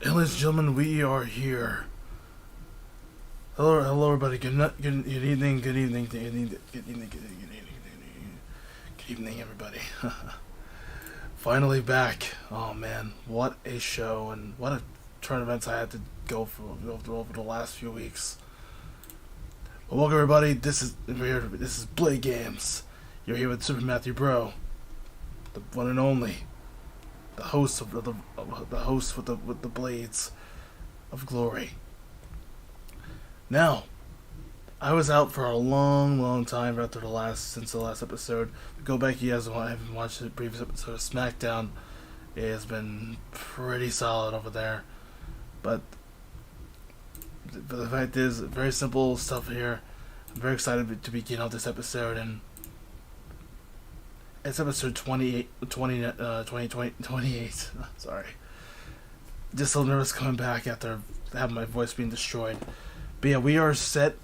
And ladies and gentlemen, we are here. Hello everybody. Good evening. Good evening, everybody. Finally back. Oh man, what a show and what a turn of events I had to go through over the last few weeks. Well, welcome everybody. This is Blade Games. You're here with Super Matthew Bro, the one and only, the host with the blades of glory. Now, I was out for a long time since the last episode. Go back if you guys haven't watched the previous episode of SmackDown. It has been pretty solid over there. But the fact is, very simple stuff here. I'm very excited to begin out this episode, and it's episode 28. Sorry. Just so nervous coming back after having my voice being destroyed. But yeah, we are set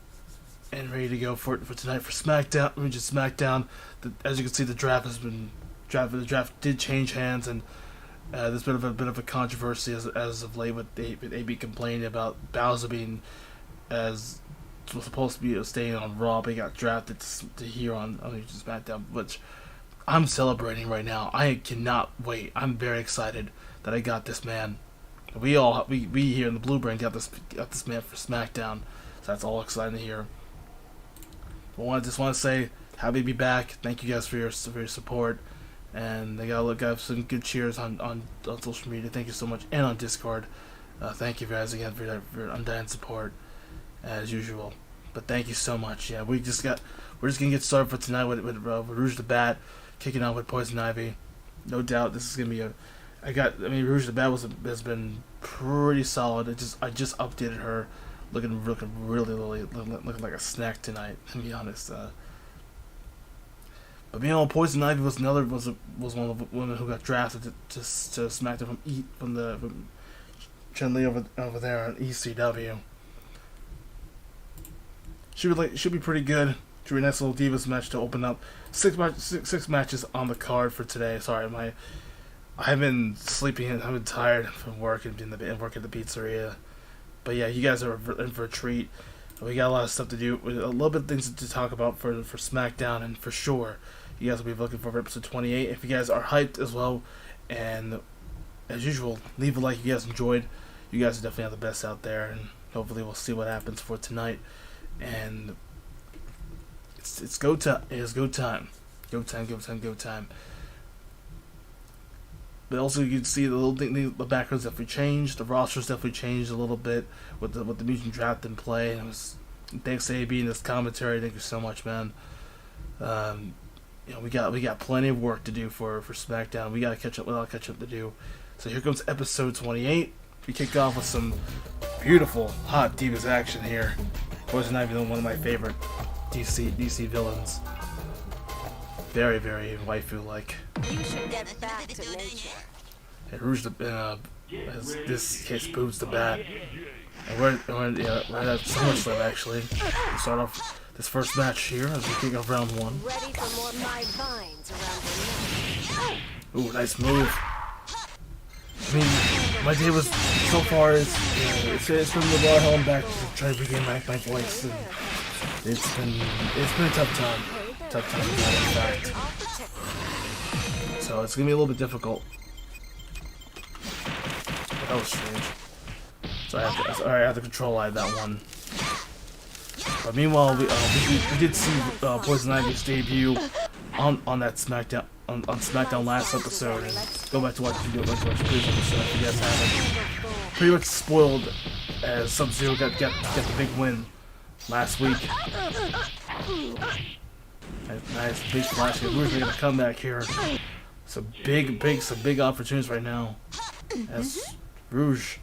and ready to go for tonight for SmackDown. SmackDown. As you can see, the draft has been The draft did change hands, and there's been a bit of a controversy as of late with AB complaining about Bowser being was supposed to be staying on Raw, but he got drafted to here on SmackDown, which I'm celebrating right now. I cannot wait. I'm very excited that I got this man. We here in the Blue Brain got this man for SmackDown, so that's all exciting to hear. I just want to say happy to be back. Thank you guys for your support, and I got some good cheers on social media. Thank you so much, and on Discord. Thank you guys again for your undying support as usual. But thank you so much. Yeah, we're just gonna get started for tonight with Rouge the Bat, kicking out with Poison Ivy. No doubt this is gonna be Rouge the Bat has been pretty solid. I just updated her, looking really looking like a snack tonight, to be honest. But Poison Ivy was one of the women who got drafted to SmackDown from Chun-Li over there on ECW. Should be pretty good. Should be a nice little Divas match to open up. Six matches on the card for today. Sorry, I've been sleeping and I've been tired from work and working at the pizzeria. But yeah, you guys are in for a treat. We got a lot of stuff to do. A little bit of things to talk about for SmackDown, and for sure, you guys will be looking for episode 28. If you guys are hyped as well, and as usual, leave a like if you guys enjoyed. You guys are definitely the best out there, and hopefully we'll see what happens for tonight. And it's go time. It is go time. Go time. But also you can see the backgrounds definitely changed. The roster's definitely changed a little bit with the Mugen Draft in play. And thanks to AB and this commentary. Thank you so much, man. We got plenty of work to do for SmackDown. We got a lot of catch up to do. So here comes episode 28. We kick off with some beautiful hot Divas action here. Poison Ivy, one of my favorite DC villains. Very, very waifu-like. You should get back to nature. And Rouge this case Boots the Bat. And we're at SummerSlam actually. We start off this first match here as we kick off round one. Ready for more my vines around your neck. Ooh, nice move. My day was so far it's been a while home back to try to regain my voice, and it's been a tough time to get fact. So it's gonna be a little bit difficult. That was strange. So I have to control that one. But meanwhile, we did see Poison Ivy's debut on that SmackDown on SmackDown last episode, and go back to watch the previous episode if you guys haven't. Pretty much spoiled as Sub-Zero got the big win last week. Nice big flash. We're gonna come back here. Some big opportunities right now as Rouge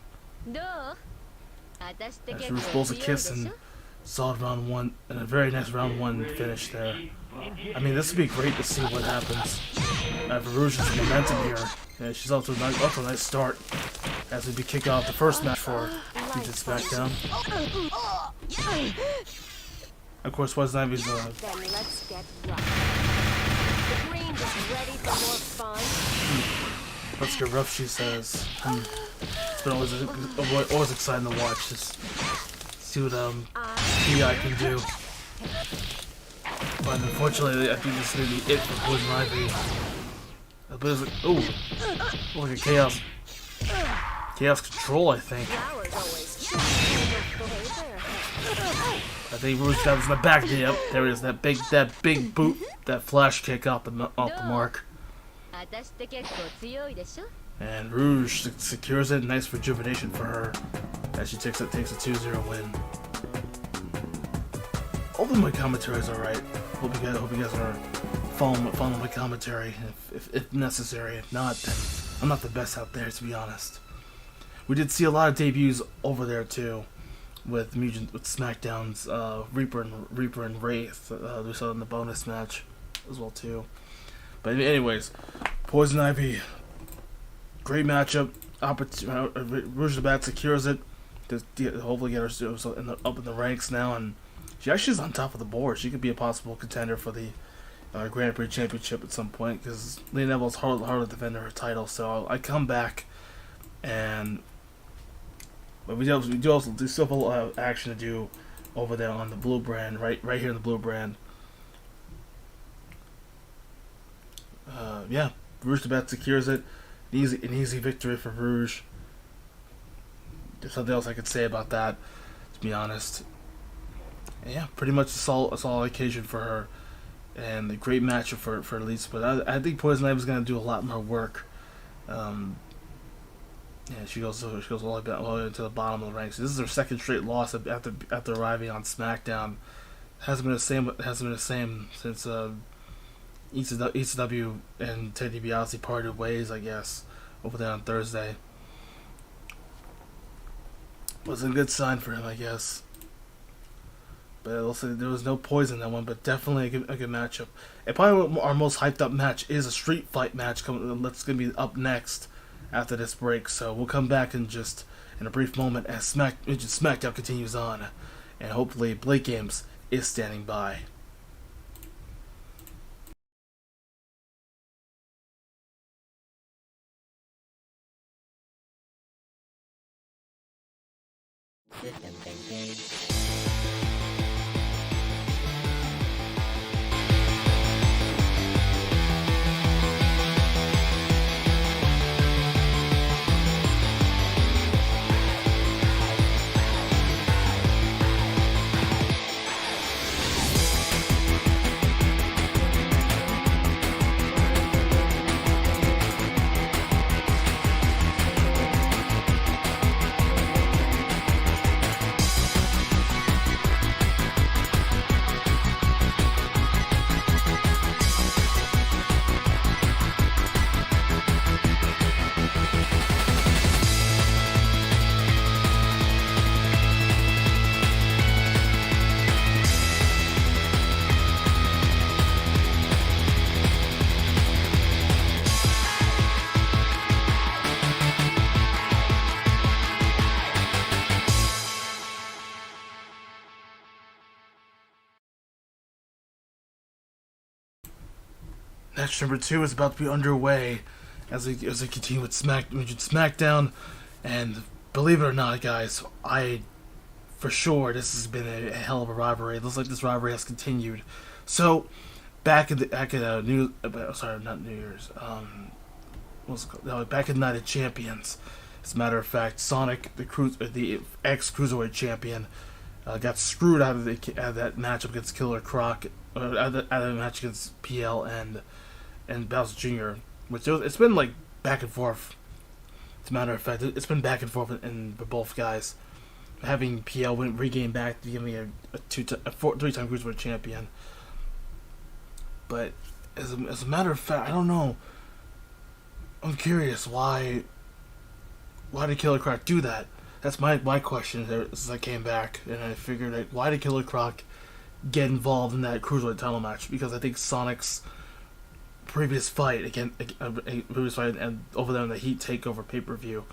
pulls a kiss and solid round one, and a very nice round one finish there. This would be great to see what happens. For Rouge's momentum here. Yeah, she's also a nice start as we kick off the first match for Mugen SmackDown. Of course, Poison Ivy's Then let's get rough. The green is ready for more fun. Let's get rough, she says. been always exciting to watch. Just see what Pielle can do. But unfortunately, I think this is gonna be it for Poison Ivy. But it's like, oh, like a chaos control, I think. I think Rouge that was in the back. Yep, there it is. That big boot, that flash kick off the mark. And Rouge secures it. Nice rejuvenation for her as she takes a 2-0 win. Although my commentary is alright. Hope you guys are following my commentary if necessary. If not, then I'm not the best out there, to be honest. We did see a lot of debuts over there too, with SmackDown's Reaper and Wraith. We saw in the bonus match as well too. But anyways, Poison Ivy, great matchup. Rouge the Bat secures it. To hopefully get her up in the ranks now, and she actually is on top of the board. She could be a possible contender for the Grand Prix Championship at some point, because Leigh Neville's hard to defend her title. So I come back, but we still have a lot of action to do over there on the blue brand, right here in the blue brand. Yeah, Rouge the Bat secures it. An easy victory for Rouge. There's something else I could say about that, to be honest. And yeah, pretty much a solid occasion for her, and a great matchup for Elise. But I think Poison Ivy is going to do a lot more work. Yeah, she goes all the way to the bottom of the ranks. This is her second straight loss after arriving on SmackDown. Hasn't been the same since ECW and Ted DiBiase parted ways, I guess, over there on Thursday. Wasn't a good sign for him, I guess. But also, there was no poison in that one, but definitely a good matchup. And probably our most hyped up match is a street fight match that's going to be up next after this break. So we'll come back in a brief moment as SmackDown continues on, and hopefully Blake Games is standing by. Match number 2 is about to be underway as we continue with SmackDown, and believe it or not, guys, for sure this has been a hell of a rivalry. It looks like this rivalry has continued. So back in back in New Year's, back in Night of Champions. As a matter of fact, Sonic, the ex-Cruiserweight champion, got screwed out of that matchup against Killer Croc, out of the match against Pielle and Bowser Jr., which it's been like back and forth. As a matter of fact, it's been back and forth for both guys. Having Pielle regain back to becoming a 3-time Cruiserweight champion. But as a matter of fact, I don't know. I'm curious why did Killer Croc do that? That's my question as I came back, and I figured, like, why did Killer Croc get involved in that Cruiserweight title match? Because I think Sonic's previous fight and over there in the Heat Takeover pay-per-view,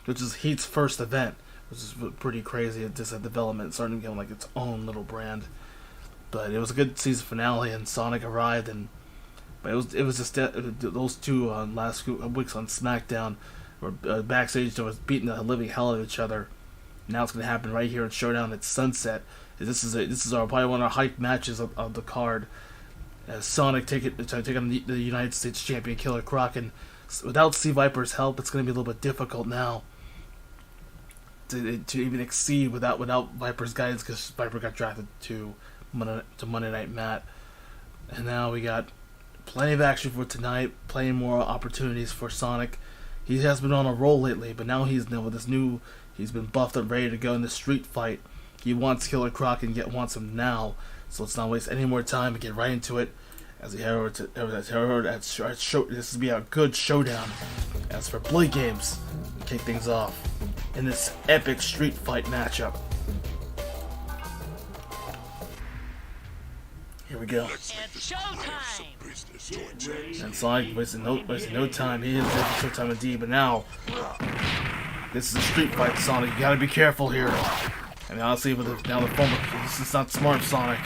which is Heat's first event, which is pretty crazy. It's just a development, starting to become like its own little brand. But it was a good season finale, and Sonic arrived, but it was just those two last weeks on SmackDown backstage that was beating the living hell out of each other. Now it's going to happen right here in Showdown at Sunset. This is probably one of our hype matches of the card. As Sonic take on the United States champion Killer Croc, and without Sea Viper's help, it's going to be a little bit difficult now to even exceed without Viper's guidance, because Viper got drafted to Monday Night Matt, and now we got plenty of action for tonight, plenty more opportunities for Sonic. He has been on a roll lately, but now he's been buffed up, ready to go in the street fight. He wants Killer Croc and wants him now. So let's not waste any more time and get right into it as we head over to show. This will be a good showdown. As for Blade Games, we kick things off in this epic street fight matchup. Here we go. It's showtime! And Sonic wasting no time. He is there for showtime indeed. But now, this is a street fight, Sonic. You gotta be careful here. I mean, honestly, this is not smart, Sonic.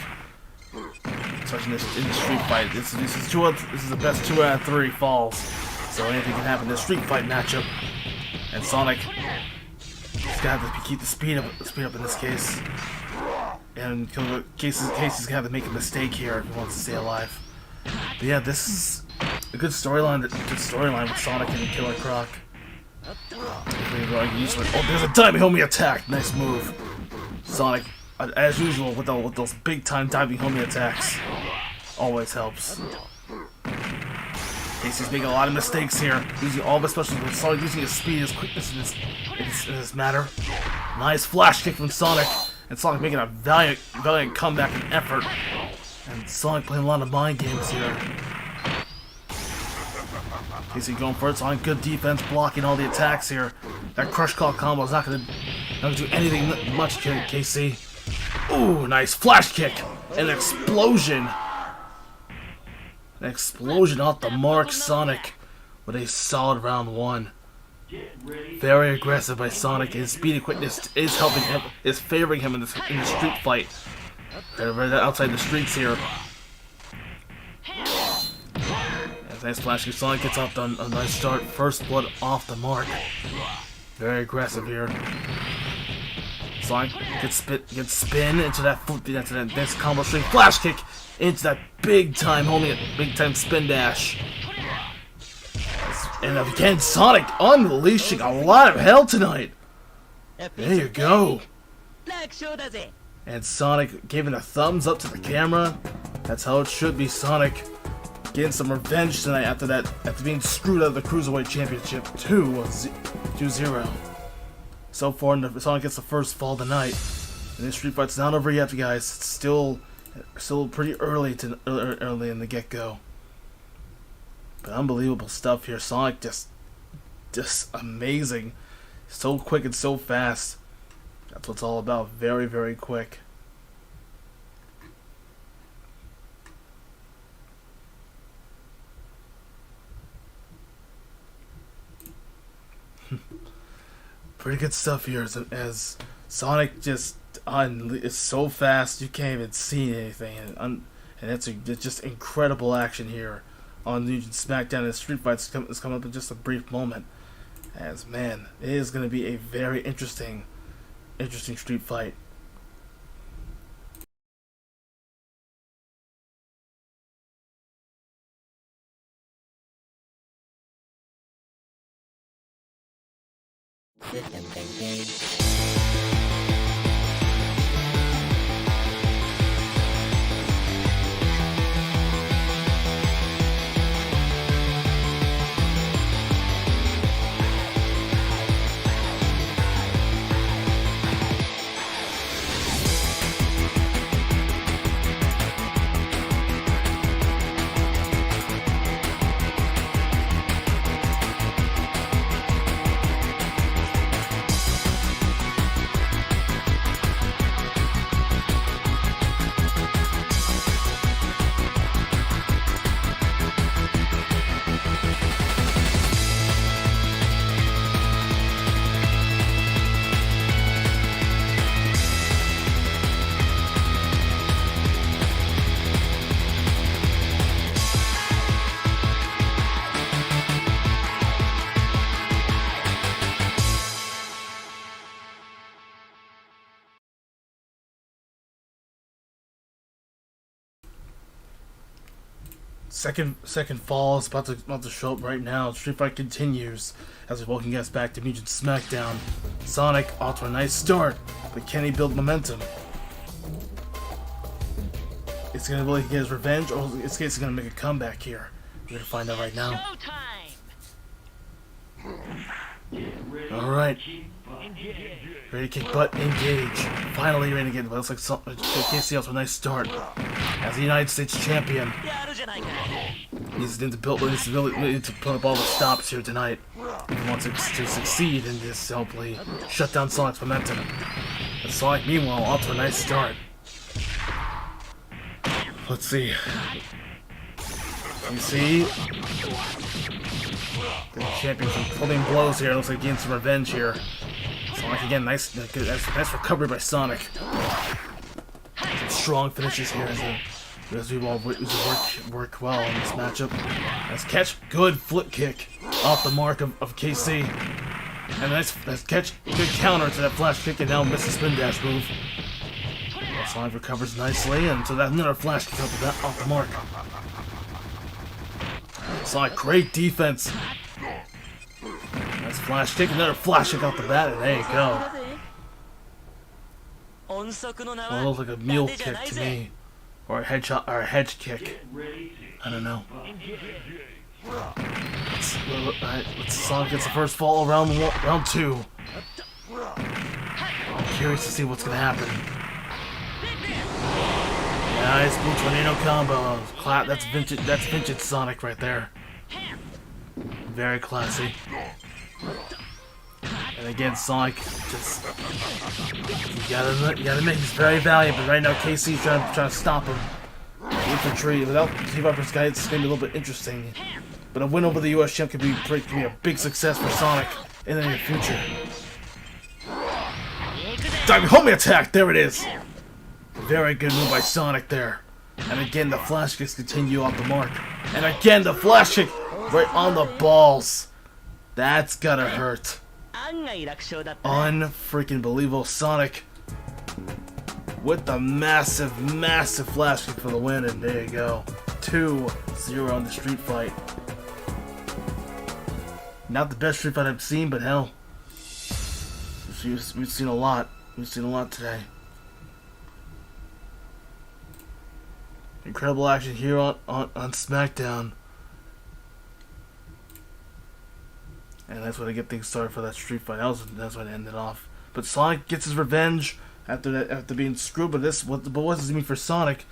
Especially in the street fight. This is the best 2 out of 3 falls. So anything can happen in this street fight matchup. And Sonic has got to keep the speed up in this case. And Casey's gonna have to make a mistake here if he wants to stay alive. But yeah, this is a good storyline with Sonic and Killer Croc. Oh, there's a diving homie attack. Nice move. Sonic, as usual, with those big-time diving homie attacks, always helps. Casey's making a lot of mistakes here, using all of his special moves. Sonic using his speed, his quickness in this matter. Nice flash kick from Sonic, and Sonic making a valiant comeback and effort. And Sonic playing a lot of mind games here. Casey going for it. Sonic, good defense, blocking all the attacks here. That crush call combo is not gonna do anything much, Casey. Ooh, nice flash kick. An explosion. An explosion off the mark, Sonic, with a solid round 1. Very aggressive by Sonic. His speed and quickness is helping him, is favoring him in the street fight. Right outside the streets here. Nice flash kick. Sonic gets off a nice start. First blood off the mark. Very aggressive here. Sonic gets spin into that next combo string flash kick into that big time spin dash. And again, Sonic unleashing a lot of hell tonight. There you go. And Sonic giving a thumbs up to the camera. That's how it should be, Sonic. Getting some revenge tonight after being screwed out of the Cruiserweight Championship 2-0. So far, Sonic gets the first fall of the night. And this street fight's not over yet, guys. It's still pretty early in the get-go. But unbelievable stuff here. Sonic just amazing. So quick and so fast. That's what it's all about. Very, very quick. Pretty good stuff here as Sonic just is so fast you can't even see anything, and it's just incredible action here on Mugen SmackDown. And Street Fights is coming up in just a brief moment. As man, it is going to be a very interesting street fight. System engaged. second fall is about to show up right now. Street Fight continues as we welcome guys back to Mugen SmackDown. Sonic off to a nice start, but can he build momentum? Is he gonna really get his revenge, or is he gonna make a comeback here? We're gonna find out right now. All right, ready to kick butt, engage. Finally, ready to get. It looks like KC off to a nice start as the United States champion. Needs to put up all the stops here tonight. He wants to succeed in this, hopefully shut down Sonic's momentum. But Sonic, meanwhile, off to a nice start. Let's see. You see, the champion pulling blows here. Looks like getting some revenge here. Sonic again, nice recovery by Sonic. Some strong finishes here as we all work well in this matchup. Nice catch, good flip kick off the mark of KC. And nice catch, good counter to that flash kick, and now misses spin dash move. Sonic recovers nicely, and so that's another flash kick off the mark. Sonic, great defense. Nice flash kick, another flash kick off the bat, and there you go. Well, it looks like a mule kick to me. Or a headshot, or a hedge kick. I don't know. Sonic gets the first fall round 2. I'm curious to see what's gonna happen. Nice blue tornado combo. That's vintage Sonic right there. Very classy. And again, Sonic just you gotta make this very valuable. Right now, KC's trying to stop him. Infantry without T-Viper's guidance is gonna be a little bit interesting. But a win over the US champ could be a big success for Sonic in the near future. Diving homing attack. There it is. Very good move by Sonic there. And again, the flash kicks continue off the mark. And again, the flash kick right on the balls. That's gotta hurt. Unfreaking believable. Sonic with the massive flash kick for the win, and there you go. 2-0 on the Street Fight. Not the best Street Fight I've seen, but hell, we've seen a lot. We've seen a lot today. Incredible action here on SmackDown. And that's where they get things started for that Street Fight. That's what it ended off. But Sonic gets his revenge after being screwed. But what does it mean for Sonic?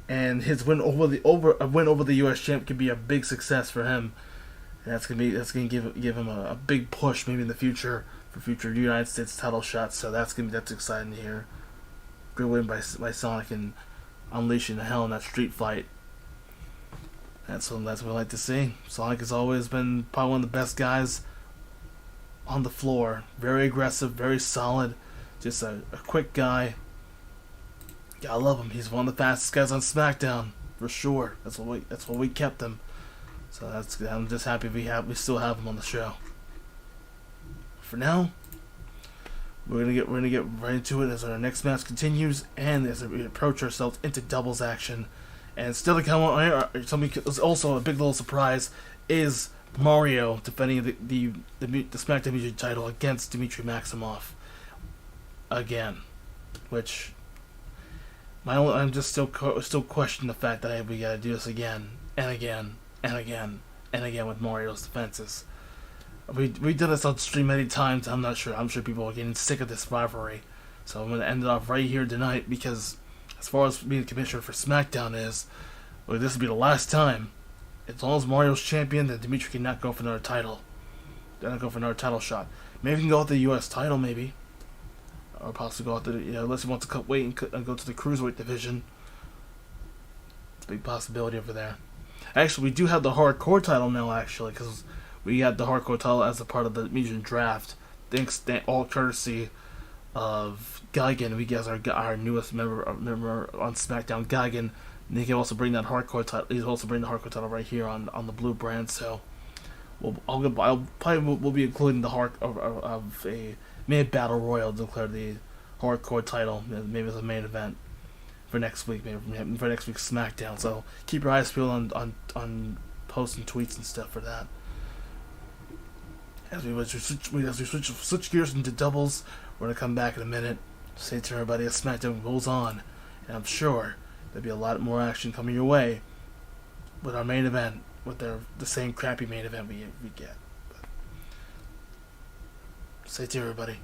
And his win over the US champ can be a big success for him. And that's gonna give him a big push maybe in the future for future United States title shots. So that's exciting to hear. Good win by Sonic and unleashing the hell in that Street Fight. That's what I like to see. Sonic has always been probably one of the best guys on the floor. Very aggressive, very solid. Just a quick guy. Gotta love him. He's one of the fastest guys on SmackDown for sure. That's what we kept him. So I'm just happy we still have him on the show. For now, we're gonna get right into it as our next match continues, and as we approach ourselves into doubles action. And still to come on air, also a big little surprise is Mario defending the SmackDown Mugen title against Dmitry Maximoff again, which I'm just still questioning the fact that we gotta do this again and again and again and again with Mario's defenses. We did this on stream many times. I'm sure people are getting sick of this rivalry. So I'm going to end it off right here tonight, because as far as being commissioner for SmackDown this will be the last time. As long as Mario's champion, then Dmitry cannot go for another title. Cannot go for another title shot. Maybe he can go with the US title, maybe. Or possibly go out to unless he wants to wait and go to the Cruiserweight division. It's a big possibility over there. Actually, we do have the Hardcore title now, actually, because we got the Hardcore title as a part of the Mugen Draft. Thanks, all courtesy of Geigen. We get our newest member on SmackDown, Geigen. And he can also bring that Hardcore title. He's also bring the Hardcore title right here on the blue brand. So, I'll probably be including the of a mid battle royal to declare the Hardcore title, maybe as a main event. for next week, maybe for next week's SmackDown. So keep your eyes peeled on posts and tweets and stuff for that. As we switch gears into doubles, we're gonna come back in a minute. Stay tuned, everybody. As SmackDown rolls on, and I'm sure there'll be a lot more action coming your way with our main event, with the same crappy main event we get. But stay tuned, everybody.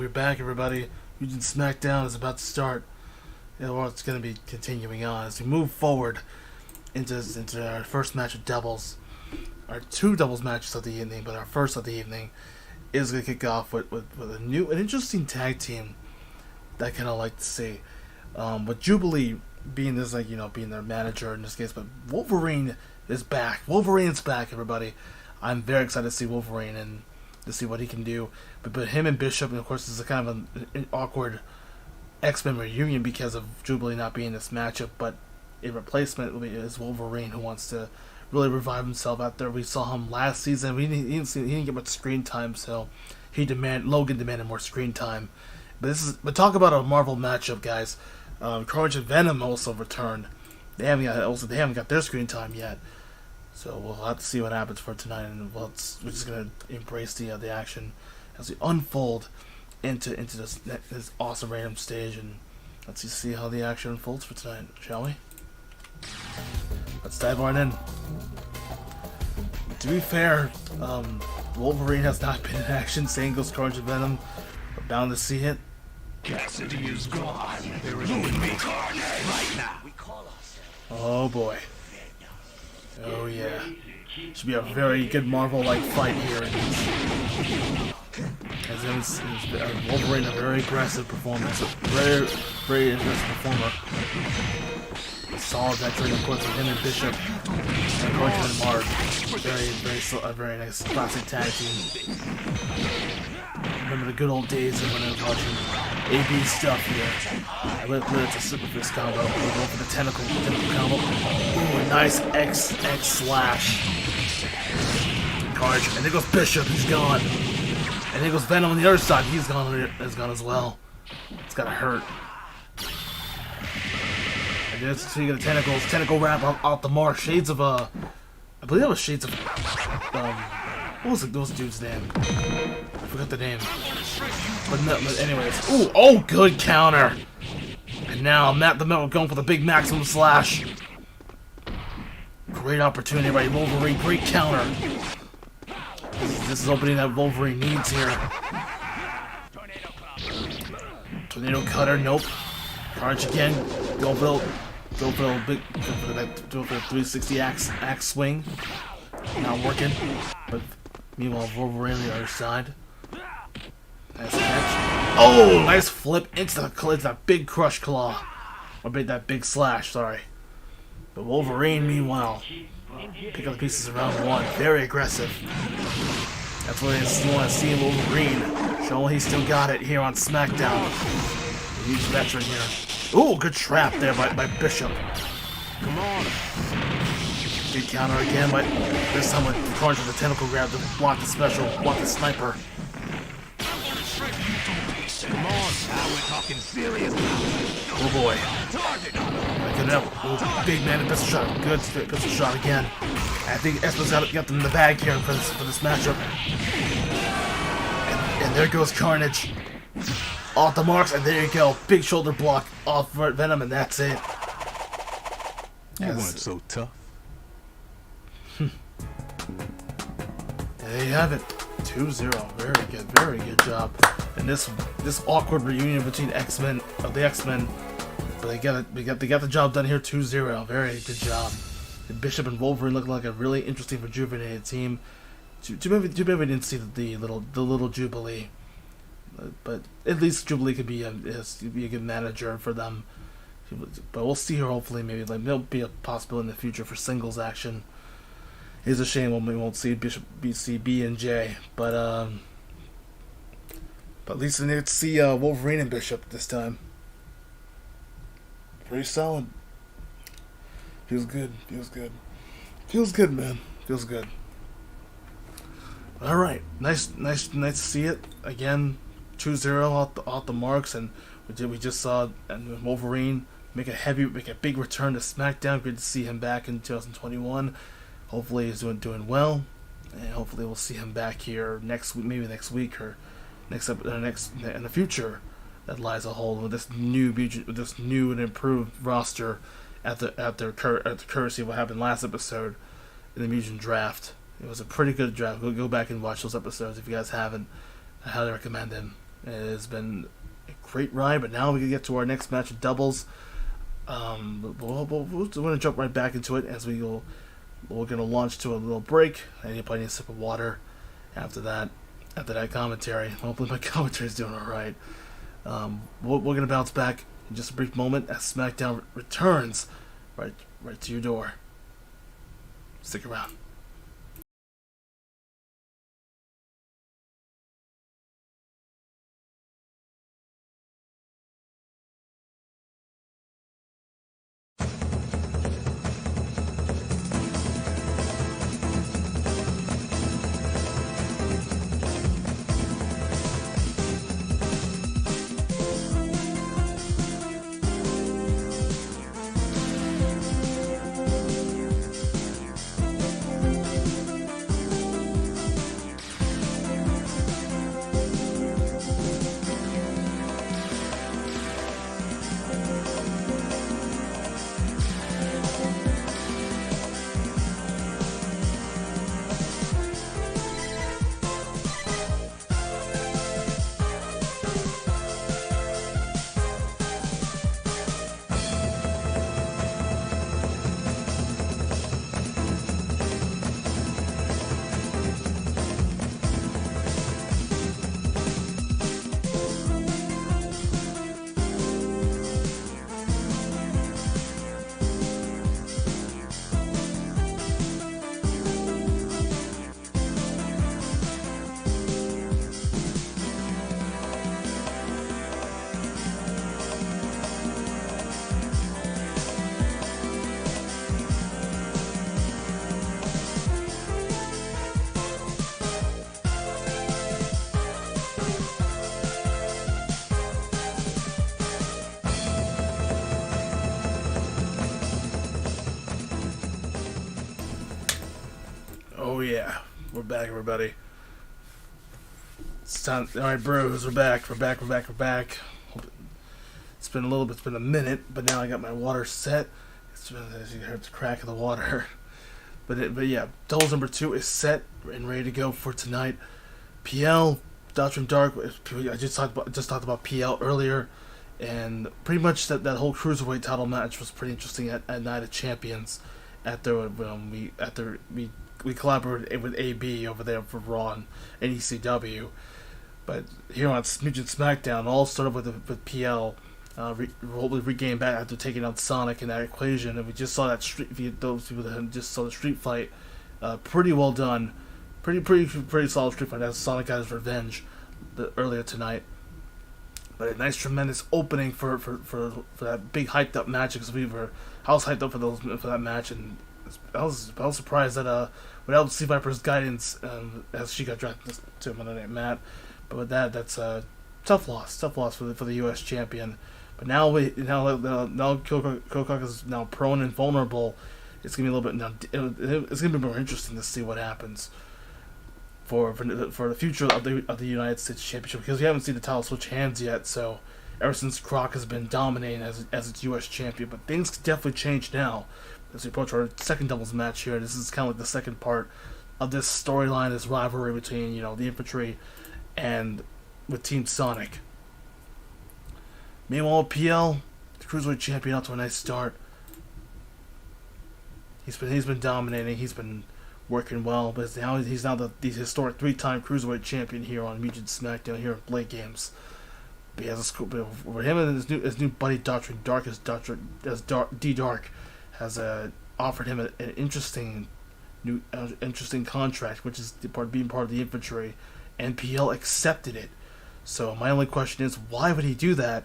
we're back, everybody. Mugen SmackDown is about to start. Well, it's going to be continuing on as we move forward into our first match of doubles. Our two doubles matches of the evening, but our first of the evening is going to kick off with an interesting tag team that I kind of like to see. With Jubilee being this, being their manager in this case, but Wolverine is back. Wolverine's back, everybody. I'm very excited to see Wolverine and to see what he can do. But him and Bishop, and of course, this is a kind of an awkward X-Men reunion because of Jubilee not being in this matchup. But a replacement is Wolverine, who wants to really revive himself out there. We saw him last season. He didn't get much screen time, so Logan demanded more screen time. But talk about a Marvel matchup, guys. Carnage and Venom also returned. They haven't got their screen time yet. So we'll have to see what happens for tonight, and we're just gonna embrace the action as we unfold into this awesome random stage, and let's see how the action unfolds for tonight, shall we? Let's dive right in. To be fair, Wolverine has not been in action. Same goes Carnage and Venom. We're bound to see it. Cassidy is gone. There is only me right now. Oh boy. Oh yeah. Should be a very good Marvel-like fight here. As Wolverine, a very aggressive performance. Very, very aggressive performer. Solid veteran, of course, with him and Bishop. And Carnage and Mark. Very nice classic tag team. Remember the good old days of when I was watching AB stuff here. I went to Super Fist combo. We go for the tentacle combo. Ooh, a nice X slash. Carnage, and there goes Bishop. He's gone. And there goes Venom on the other side. He's gone as well. It's gotta hurt. And there's speaking of tentacles, tentacle wrap out the mark. Shades of I believe that was Shades of what was those dude's name? I forgot the name. But anyways. Ooh, oh, good counter. And now Matt the Metal going for the big maximum slash. Great opportunity by Wolverine. Great counter. This is opening that Wolverine needs here. Tornado cutter. Nope. Carnage again. Go for the 360 axe swing. Not working. But meanwhile, Wolverine on the other side. Nice catch. Oh, nice flip into that big crush claw. Or that big slash, sorry. But Wolverine, meanwhile, pick up the pieces around one. Very aggressive. That's what you want to see in Wolverine. Showing he still got it here on SmackDown. A huge veteran here. Ooh, good trap there by Bishop. Come on. Good counter again, but this time with Carnage with the tentacle grab to block the special, block the sniper. Come on, now we're talking serious. Oh boy. Good up. Oh, big man, a pistol shot. Good pistol shot again. I think Espo's got them in the bag here for this matchup. And there goes Carnage. Off the marks, and there you go. Big shoulder block off Venom, and that's it. You weren't so tough. There you have it. 2-0. Very good job. And this awkward reunion between the X-Men, but they got the job done here. 2-0. Very good job. And Bishop and Wolverine look like a really interesting rejuvenated team. Too bad we didn't see the little Jubilee. But at least Jubilee could be a good manager for them. But we'll see her hopefully. Maybe there'll be a possibility in the future for singles action. It's a shame when we won't see Bishop, B and J, but at least we need to see Wolverine and Bishop this time. Pretty solid. Feels good, man. Feels good. All right, nice to see it again. 2-0 off the marks, and we just saw Wolverine make a big return to SmackDown. Great to see him back in 2021. Hopefully he's doing well, and hopefully we'll see him back here next week, maybe next week or next in the future that lies ahead with this new and improved roster at the courtesy of what happened last episode in the Mugen Draft. It was a pretty good draft. Go back and watch those episodes if you guys haven't. I highly recommend them. It has been a great ride, but now we can get to our next match of doubles. We're going to jump right back into it as we're going to launch to a little break. I need a sip of water after that commentary. Hopefully my commentary is doing alright. We're going to bounce back in just a brief moment as SmackDown returns right to your door. Stick around. Oh yeah, we're back, everybody. It's time. All right, bros, we're back. We're back. It's been a minute, but now I got my water set. It's been, as you heard, the crack of the water. But yeah, doubles number 2 is set and ready to go for tonight. Pielle, Doctrine Dark. I just talked about Pielle earlier, and pretty much that whole cruiserweight title match was pretty interesting at Night of Champions. We collaborated with AB over there for Raw and ECW, but here on Mugen SmackDown, all started with Pielle regaining back after taking out Sonic in that equation, and we just saw that those people that just saw the street fight, pretty well done, pretty solid street fight as Sonic got his revenge earlier tonight. But a nice, tremendous opening for that big hyped up match, because I was hyped up for that match, and I was surprised that without Sea Viper's guidance, as she got drafted to Monday Night Matt, but with that's a tough loss for the U.S. champion. But now Croc is now prone and vulnerable. It's gonna be a little bit it's gonna be more interesting to see what happens for the future of the United States Championship, because we haven't seen the title switch hands yet. So ever since Croc has been dominating as its U.S. champion, but things could definitely change now as we approach our second doubles match here. This is kind of like the second part of this storyline, this rivalry between the Infantry and with Team Sonic. Meanwhile, Pielle, the Cruiserweight champion, out to a nice start. He's been dominating. He's been working well, but he's now the historic 3-time Cruiserweight champion here on Mugen SmackDown here at Blade Games. But he has a scoop over him and his new buddy Doctrine Dark D Dark has offered him an interesting contract, which is being part of the Infantry, and Pielle accepted it. So my only question is, why would he do that?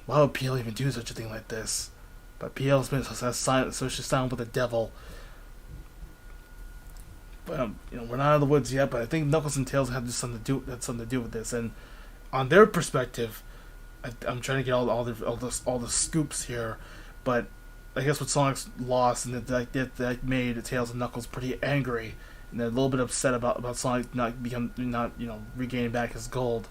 Why would Pielle even do such a thing like this? But Pielle's been socially signed with the devil. But we're not out of the woods yet. But I think Knuckles and Tails had something to do with this. And on their perspective, I'm trying to get all the scoops here. But I guess with Sonic's loss, and that made Tails and Knuckles pretty angry, and they're a little bit upset about Sonic not regaining back his gold.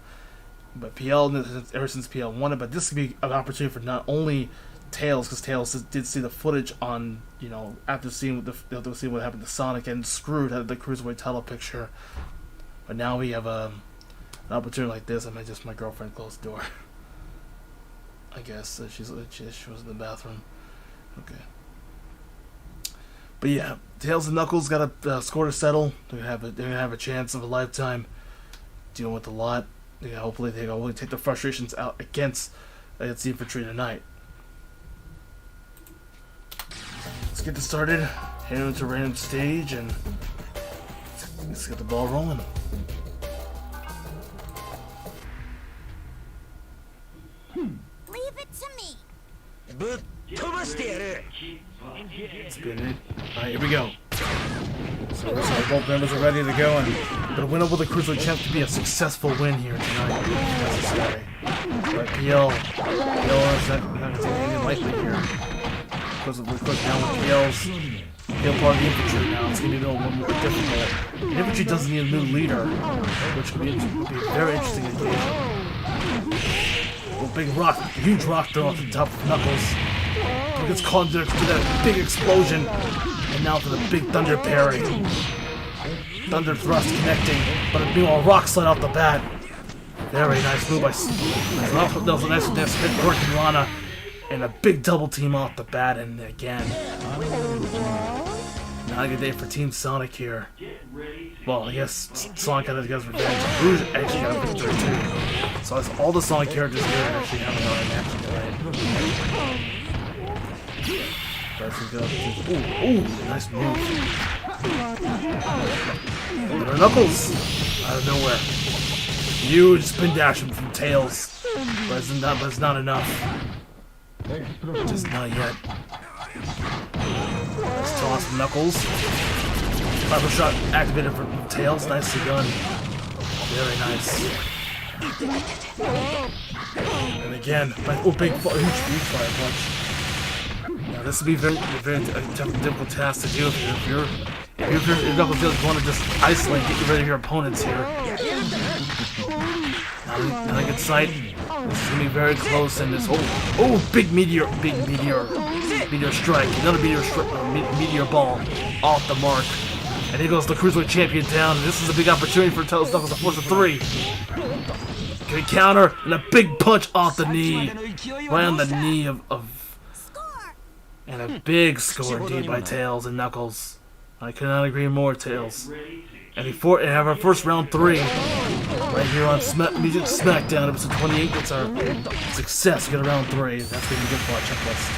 But Pielle, ever since Pielle won it, but this could be an opportunity for not only Tails, because Tails did see the footage on after seeing what happened to Sonic and screwed the Cruiserweight title picture. But now we have a an opportunity like this, I might just my girlfriend closed the door. I guess she was in the bathroom. Okay. But yeah, Tails and Knuckles got a score to settle. They're gonna have a chance of a lifetime dealing with a lot. Hopefully they can take their frustrations out against the Infantry tonight. Let's get this started. Head into a random stage and let's get the ball rolling. Leave it to me. Spin it. Alright, here we go. So both members are ready to go, and the win over the Cruiserweight Champ could be a successful win here tonight. Necessary. But Pielle is not going to take anything lightly here. Because of the quick down with Pielle part of the Infantry now. It's going to be a little more difficult. The Infantry doesn't need a new leader, which could be a very interesting occasion. Big rock, huge rock throw off the top of Knuckles. He gets caught into that big explosion, and now for the big thunder parry. Thunder thrust connecting, but meanwhile rock slide off the bat. Very nice move by that was a nice hit working Lana, and a big double team off the bat, and again. Not a good day for Team Sonic here. Well, I guess Sonic got his revenge. Rouge actually got a victory too. So that's all the Sonic characters here actually have another match tonight. Ooh, nice move. There are Knuckles out of nowhere. Huge spin dash from Tails, but it's not enough. Just not yet. Let's toss from Knuckles. Fiber shot activated for Tails. Nicely done. Very nice. And again, huge fire punch. Now this would be very difficult task to do if Knuckles want to just isolate, get rid of your opponents here. Now I get sight. This is gonna be very close, and this big meteor strike, another meteor ball off the mark. And here goes the Cruiserweight Champion down, and this is a big opportunity for Tails Knuckles to force a 3. Good counter, and a big punch off the knee. Right on the knee of and a big score indeed by Tails and Knuckles. I cannot agree more, Tails. And have our first round 3 right here on Mugen SmackDown, episode 28. That's our success. Get a round 3. That's gonna be good for our checklist.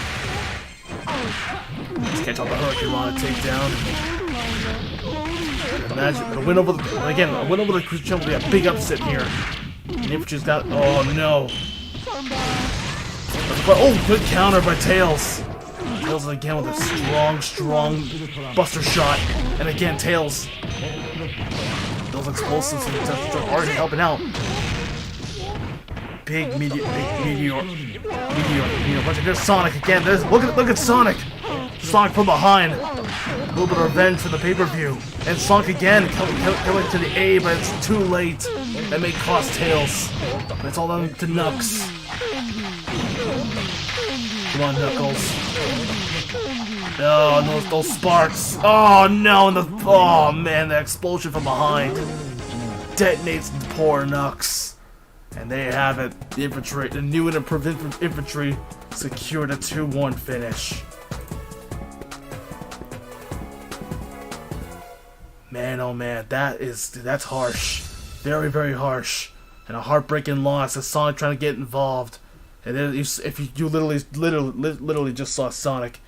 Let's catch all the Hurricane Rana takedown. Imagine a win over the Cruiserweight Champ will be a big upset here. And Infantry's got no. Good counter by Tails. Tails again with a strong buster shot. And again Tails. Those explosives are already helping out. Big meteor. There's Sonic again. Look at Sonic. Sonic from behind. A little bit of revenge for the pay-per-view. And Sonic again coming to the A, but it's too late. That may cost Tails. But it's all down to Knucks. Come on, Knuckles. Oh, those sparks. Oh no, man, the explosion from behind detonates the poor Knucks. And there you have it. The new and improved Infantry secured a 2-1 finish. Man, oh man, that's harsh. Very, very harsh. And a heartbreaking loss as Sonic trying to get involved. And then if you literally just saw Sonic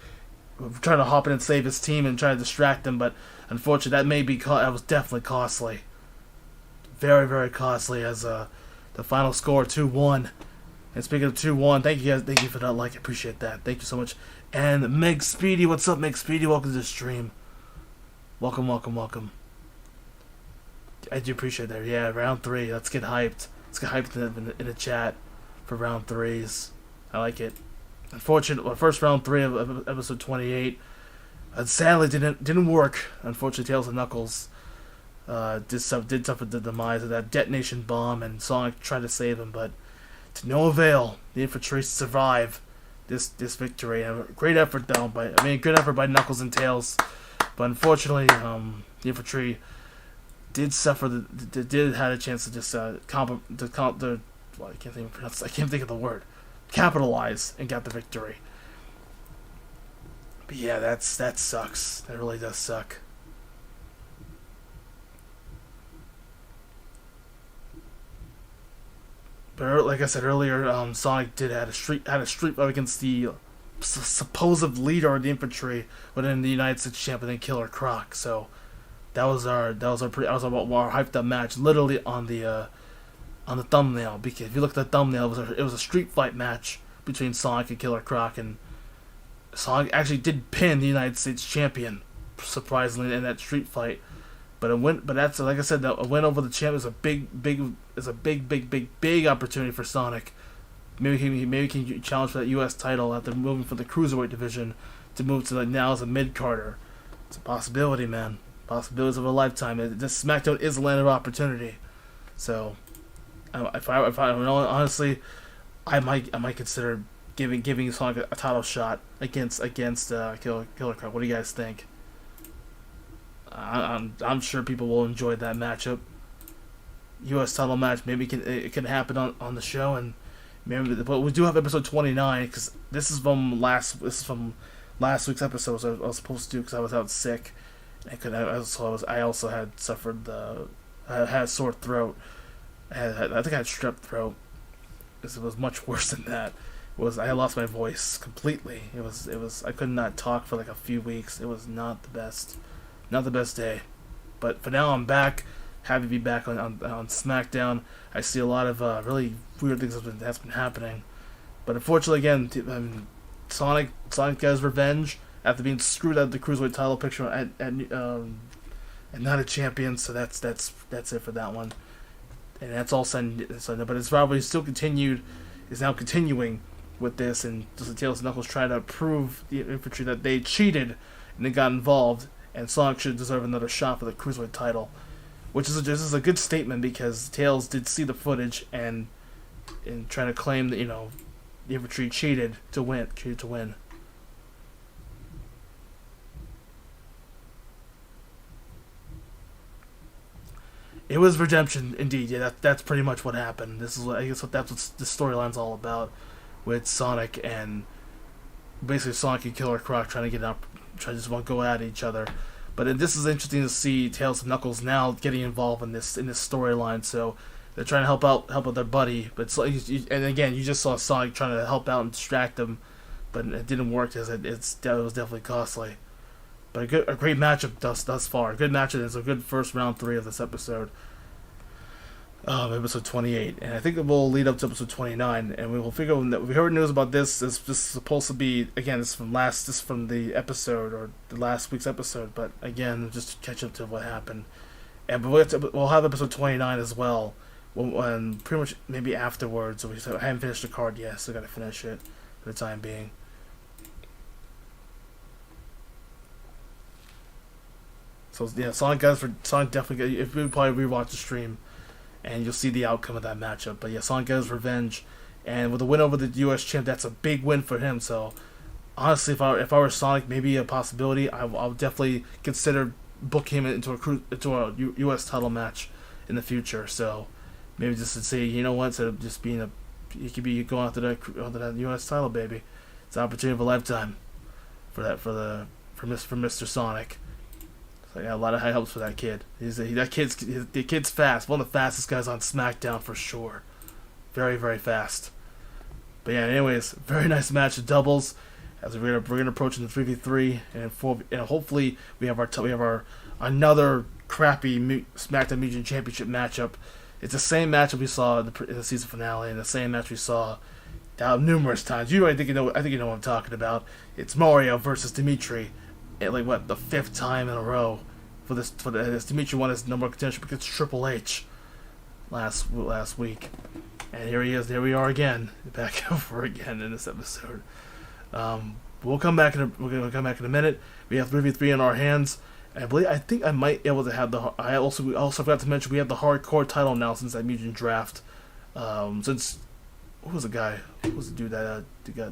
trying to hop in and save his team and try to distract them, but unfortunately that was definitely costly. Very, very costly as the final score 2-1. And speaking of 2-1, thank you for that like, I appreciate that. Thank you so much. And Meg Speedy, what's up, Meg Speedy? Welcome to the stream. Welcome. I do appreciate that. Yeah, round 3. Let's get hyped. Let's get hyped in the chat for round 3s. I like it. Unfortunately, first round 3 of episode 28. Sadly, didn't work. Unfortunately, Tails and Knuckles did suffer the demise of that detonation bomb, and Sonic tried to save him, but to no avail. The Infantry survive this victory. And great effort though good effort by Knuckles and Tails. But unfortunately, the Infantry did suffer. Did had a chance to just well, I can't even pronounce. I can't think of the word. Capitalize and got the victory. But yeah, that sucks. That really does suck. But like I said earlier, Sonic had a street fight against the supposed leader of the infantry within the United States champion, Killer Croc. So that was our hyped up match, literally on the thumbnail. Because if you look at the thumbnail, it was a street fight match between Sonic and Killer Croc, and Sonic actually did pin the United States champion, surprisingly, in that street fight. But that's, like I said, a win over the champ is a big opportunity for Sonic. Maybe he can challenge for that U.S. title after moving from the cruiserweight division to move to now as a mid-carder. It's a possibility, man. Possibilities of a lifetime. This SmackDown is a land of opportunity. So, if I honestly, I might consider giving Sonic a title shot against Killer Croc. What do you guys think? I'm sure people will enjoy that matchup. U.S. title match. Maybe it can happen on the show, and maybe. But we do have episode 29 because this is from last week's episode. So I was supposed to do because I was out sick, and I also had suffered I had a sore throat. I think I had strep throat. It was much worse than that. I lost my voice completely. It was I could not talk for like a few weeks. It was not the best day. But for now, I'm back. Happy to be back on SmackDown. I see a lot of really weird things that's been happening. But unfortunately, again, Sonic got his revenge after being screwed out of the Cruiserweight title picture and not a champion. So that's it for that one. And that's all said. But it's probably still continuing with this, and just Tails and Knuckles trying to prove the infantry that they cheated and they got involved, and Sonic should deserve another shot for the Cruiserweight title, which is a good statement because Tails did see the footage and trying to claim that the infantry cheated to win. It was redemption, indeed. Yeah, that's pretty much what happened. That's what the storyline's all about, with Sonic and basically Sonic and Killer Croc trying to just want to go at each other. But this is interesting to see Tails and Knuckles now getting involved in this storyline. So they're trying to help out their buddy, but and again, you just saw Sonic trying to help out and distract them, but it didn't work because it was definitely costly. But a great matchup thus far. A good matchup. It's a good first round 3 of this episode. Episode 28. And I think it will lead up to episode 29. And we will figure out that we heard news about this. It's just supposed to be, again, this is from the episode, or the last week's episode. But again, just to catch up to what happened. And we'll have episode 29 as well. When pretty much maybe afterwards. So I haven't finished the card yet, so I gotta finish it for the time being. So yeah, Sonic definitely. If we probably rewatch the stream, and you'll see the outcome of that matchup. But yeah, Sonic got his revenge, and with a win over the U.S. champ, that's a big win for him. So honestly, if I were Sonic, maybe a possibility. I'll definitely consider booking him into a U.S. title match in the future. So maybe just to say, what, instead of just being he could be going after that U.S. title, baby. It's an opportunity of a lifetime for Mr. Sonic. So yeah, a lot of high hopes for that kid. The kid's fast. One of the fastest guys on SmackDown for sure. Very, very fast. But yeah, anyways, very nice match of doubles as we're gonna approach in the 3v3 and hopefully we have our another crappy SmackDown Mugen Championship matchup. It's the same matchup we saw in the season finale, and the same match we saw numerous times. I think you know what I'm talking about. It's Mario versus Dimitri. Like the 5th time in a row for this Dimitri won his number one contention against Triple H last week, and here he is. There we are again, back over again in this episode. We'll come back we're gonna come back in a minute. We have 3v3 in our hands. I think I might be able to have I also forgot to mention we have the hardcore title now since that Mugen Draft. Since who was the dude that got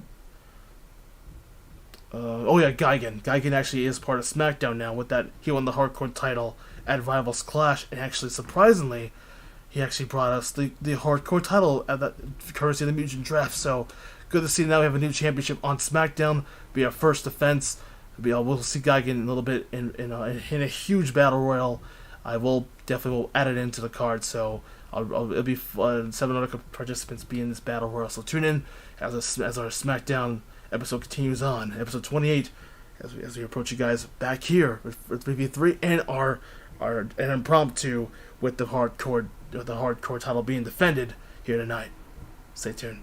oh yeah, Gigan. Gigan actually is part of SmackDown now. With that, he won the Hardcore title at Rivals Clash, and actually, surprisingly, he actually brought us the Hardcore title at that courtesy of the Mugen Draft. So good to see now we have a new championship on SmackDown. Be our first defense. We'll see Gigan in a little bit in a huge battle royal. I will definitely add it into the card. So it'll be 7 other participants be in this battle royal. So tune in as our SmackDown episode continues on, episode 28, as we approach you guys back here with 3v3 and our impromptu with the hardcore title being defended here tonight. Stay tuned.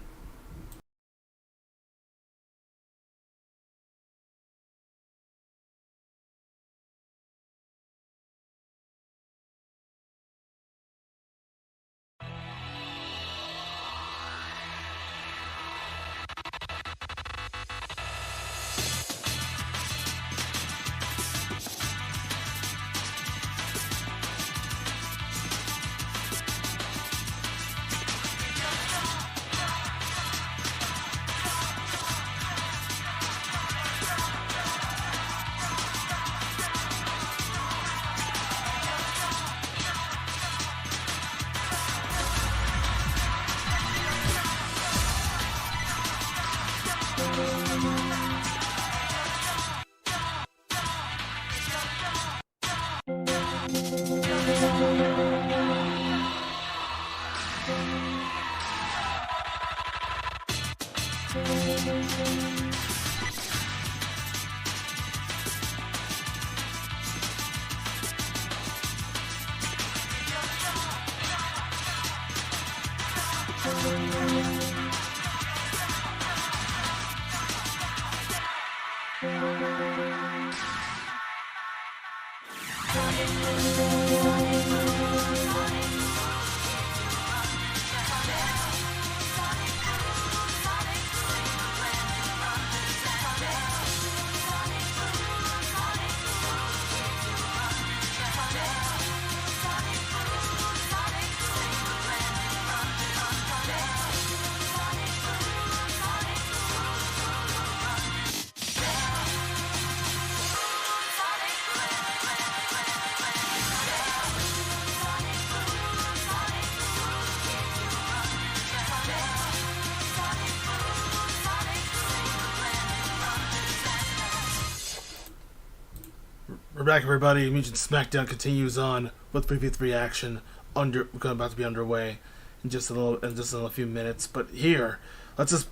We're back, everybody. Mugen SmackDown continues on with 3v3 action about to be underway in just a few minutes. But here, let's just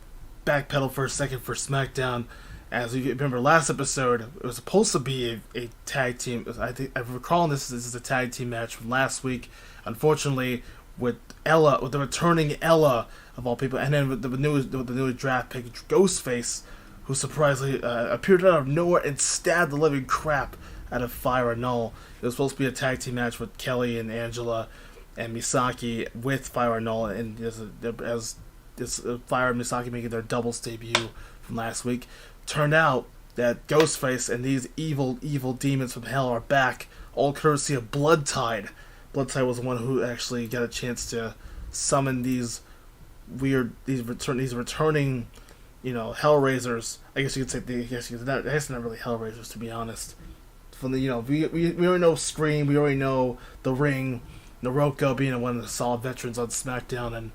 backpedal for a second for SmackDown. As you remember, last episode it was supposed to be a tag team. I'm recalling this is a tag team match from last week. Unfortunately, with the returning Ella of all people, and then with the new draft pick Ghostface, who surprisingly appeared out of nowhere and stabbed the living crap out of Fire and Null. It was supposed to be a tag team match with Kelly and Angela and Misaki with Fire and Null, and as Fire and Misaki making their doubles debut from last week. Turned out that Ghostface and these evil demons from hell are back, all courtesy of Bloodtide. Bloodtide was the one who actually got a chance to summon these returning, Hellraisers. I guess you could say I guess not really Hellraisers, to be honest. From the we already know Scream, we already know The Ring, Noroko being one of the solid veterans on SmackDown, and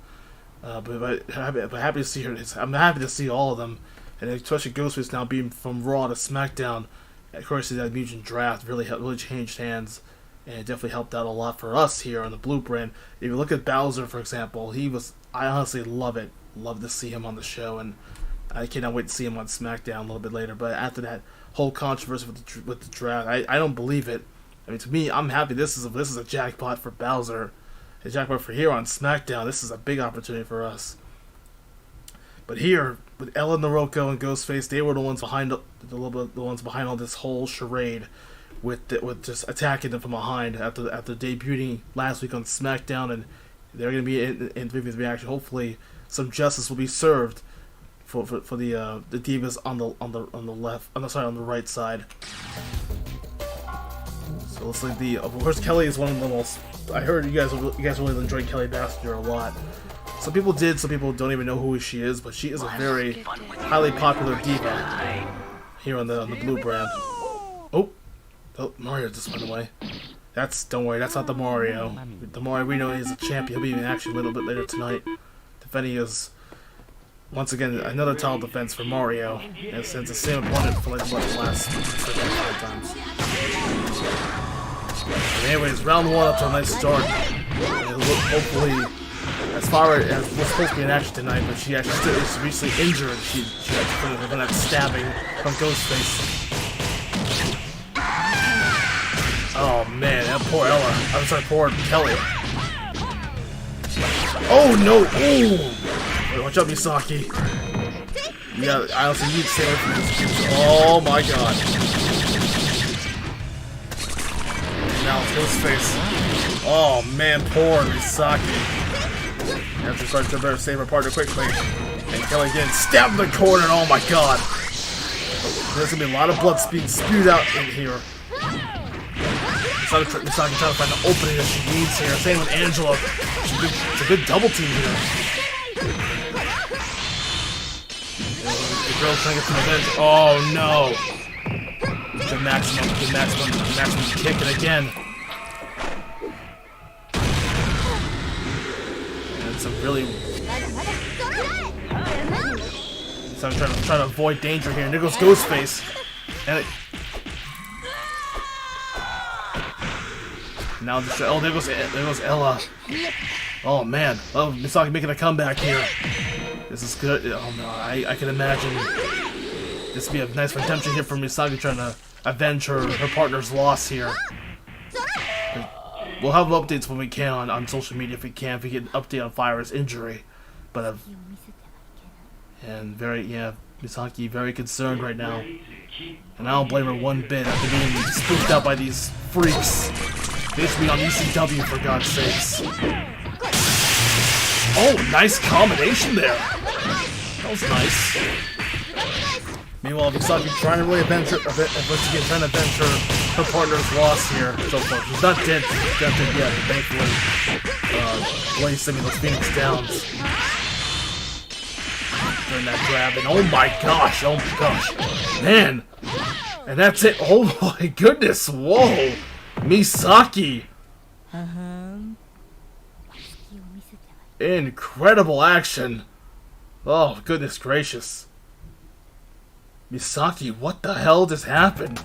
but happy to see her. I'm happy to see all of them, and especially Ghostface now being from Raw to SmackDown. Of course, that Mugen Draft really changed hands, and it definitely helped out a lot for us here on the Blueprint. If you look at Bowser, for example, I honestly love to see him on the show, and I cannot wait to see him on SmackDown a little bit later. But after that whole controversy with the draft, I don't believe it. I mean, to me, I'm happy. This is a jackpot for Bowser, a jackpot for here on SmackDown. This is a big opportunity for us. But here with Ella, Noroko, and Ghostface, they were the ones behind all this whole charade, with just attacking them from behind after debuting last week on SmackDown, and they're going to be in 3v3 action. Hopefully, some justice will be served for the divas on the left. On the right side. So it looks like of course Kelly is one of the most. I heard you guys really enjoyed Kelly Basinger a lot. Some people did. Some people don't even know who she is, but she is a very highly popular diva here on the blue brand. Oh, Mario just went away. Don't worry, that's not the Mario. The Mario we know is a champion. He'll be in action a little bit later tonight, defending his once again another title defense for Mario, and since the same opponent for like what the last 5 times. But anyways, round 1 up to a nice start. And hopefully, as far as we're supposed to be in action tonight, but she actually still is recently injured. She had to put that stabbing from Ghostface. Oh man, that poor Ella. I'm sorry, poor Pielle. Oh no! Ooh! Watch out, Misaki. Yeah, I also need to stay away from this. Oh my god. Now it's Ghostface. Oh man, poor Misaki. Have to start to better save her partner quickly. And Pielle again, stab in the corner. Oh my god. There's gonna be a lot of blood being spewed out in here. Misaki trying to find the opening that she needs here. Same with Angela. It's a good double team here. The girl's trying to get some revenge. Oh no! The maximum kick it again. And some really. So I'm trying to avoid danger here. And there goes Ghostface. And now there goes Ella. Oh man. Oh, Misaki making a comeback here. This is good. Oh no, I can imagine this would be a nice redemption here for Misaki trying to avenge her partner's loss here. We'll have updates when we can on social media if we can, if we get an update on Fire's injury. But and Misaki very concerned right now. And I don't blame her one bit after being spooked out by these freaks. They should be on ECW for God's sakes. Oh, nice combination there. That was nice. Meanwhile, Misaki trying to really avenge her partner's loss here. So far, she's not dead. She's not dead yet. Thankfully, Blaze sending those Phoenix Downs during that grab. And oh my gosh, man! And that's it. Oh my goodness! Whoa, Misaki. Incredible action. Oh, goodness gracious. Misaki, what the hell just happened?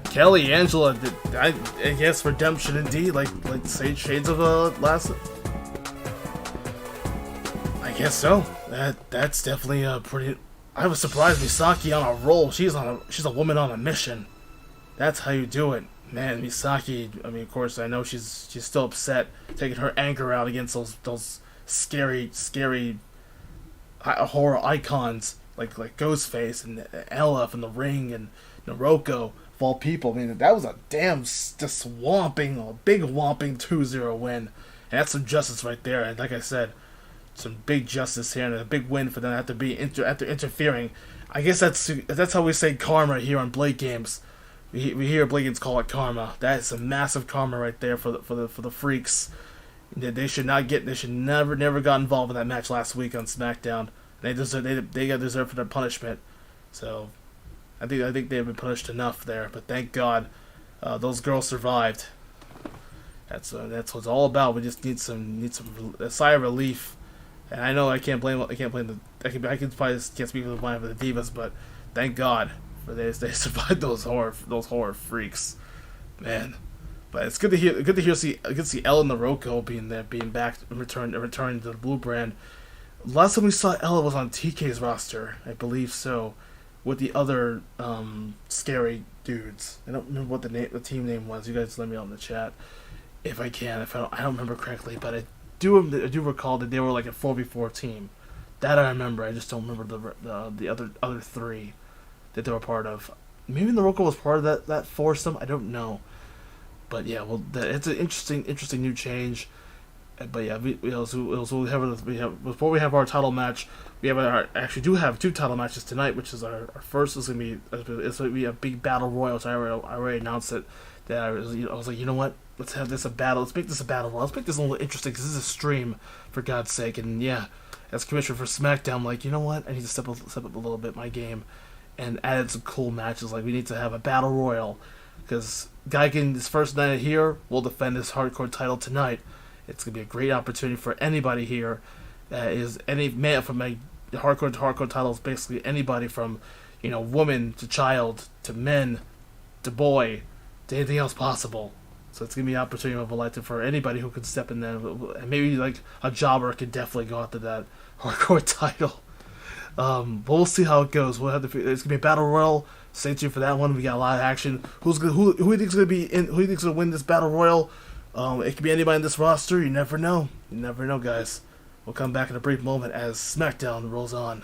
Kelly, Angela, I guess redemption indeed, like shades of last. I guess so. That's definitely a pretty. I was surprised Misaki on a roll. She's a woman on a mission. That's how you do it, man. Misaki. I mean, of course, I know she's still upset, taking her anger out against those scary horror icons like Ghostface and Ella from The Ring and Noroko of all people. I mean, that was a damn big whomping 2-0 win, and that's some justice right there. And like I said, some big justice here and a big win for them after interfering. I guess that's how we say karma here on Blade Games. We hear Blade Games call it karma. That is a massive karma right there for the freaks. They should never got involved in that match last week on SmackDown. They got deserved for their punishment. So I think they've been punished enough there. But thank God, those girls survived. That's what it's all about. We just need a sigh of relief. And I know I can probably can't speak for the mind of the Divas, but thank God for they survived those horror freaks, man. But it's good to see Ella and Noroko being back and returning to the blue brand. Last time we saw Ella was on TK's roster, I believe so, with the other scary dudes. I don't remember what the team name was. You guys let me know in the chat if I can. I don't remember correctly, but I do recall that they were like a 4v4 team. That I remember. I just don't remember the other three that they were part of. Maybe Noroko was part of that foursome. I don't know. But yeah, well, it's an interesting new change. But yeah, before we have our title match, we do have 2 title matches tonight, which is our first is gonna be a big battle royal. So I already announced it. That I was like, you know what? Let's have this a battle. Let's make this a battle royal. Let's make this a little interesting because this is a stream, for God's sake. And yeah, as commissioner for SmackDown, I'm like, you know what? I need to step up a little bit my game and added some cool matches. Like, we need to have a battle royal, because Geigen, his first night here, will defend his hardcore title tonight. It's gonna be a great opportunity for anybody here. Is any man from a hardcore to hardcore titles, basically anybody from, woman to child to men to boy to anything else possible. So it's gonna be an opportunity of a lifetime for anybody who can step in there, and maybe like a jobber could definitely go after that hardcore title. But we'll see how it goes. We'll have to. It's gonna be a battle royal. Stay tuned for that one. We got a lot of action. Who do you think's gonna be in? Who do you think's gonna win this battle royal? It could be anybody in this roster. You never know. You never know, guys. We'll come back in a brief moment as SmackDown rolls on.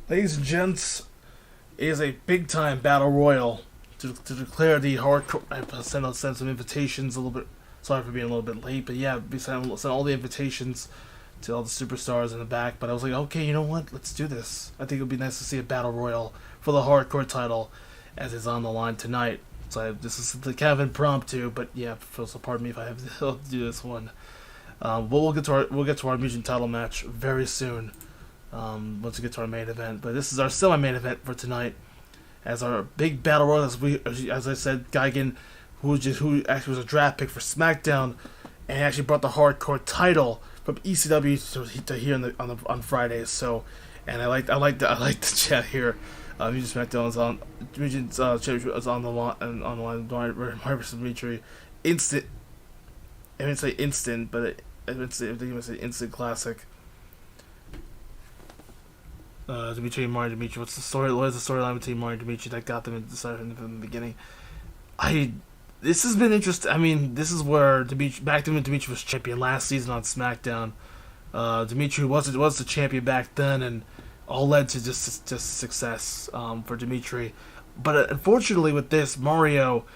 Ladies and gents, it is a big time battle royal to declare the hardcore. I sent some invitations a little bit. Sorry for being a little bit late, but yeah, we sent all the invitations to all the superstars in the back. But I was like, okay, you know what? Let's do this. I think it would be nice to see a battle royal for the hardcore title, as is on the line tonight. So this is the kind of impromptu, but yeah, so pardon me if I have to do this one. We'll get to our Mugen title match very soon. Once we get to our main event, but this is our semi-main event for tonight, as our big battle royal. As I said, Gigan, who actually was a draft pick for SmackDown, and actually brought the hardcore title from ECW to here on Fridays. So, and I like the chat here. Mugen SmackDown is on. Mugen's championship is on the line. Mario vs. Dimitri, instant. I didn't say instant, but I think it say instant classic. Dimitri and Mario Dimitri. What is the storyline between Mario and Dimitri that got them decided from the beginning? This has been interesting. I mean, this is where back then when Dimitri was champion last season on SmackDown. Dimitri was the champion back then, and all led to just success for Dimitri. But unfortunately, with this, Mario,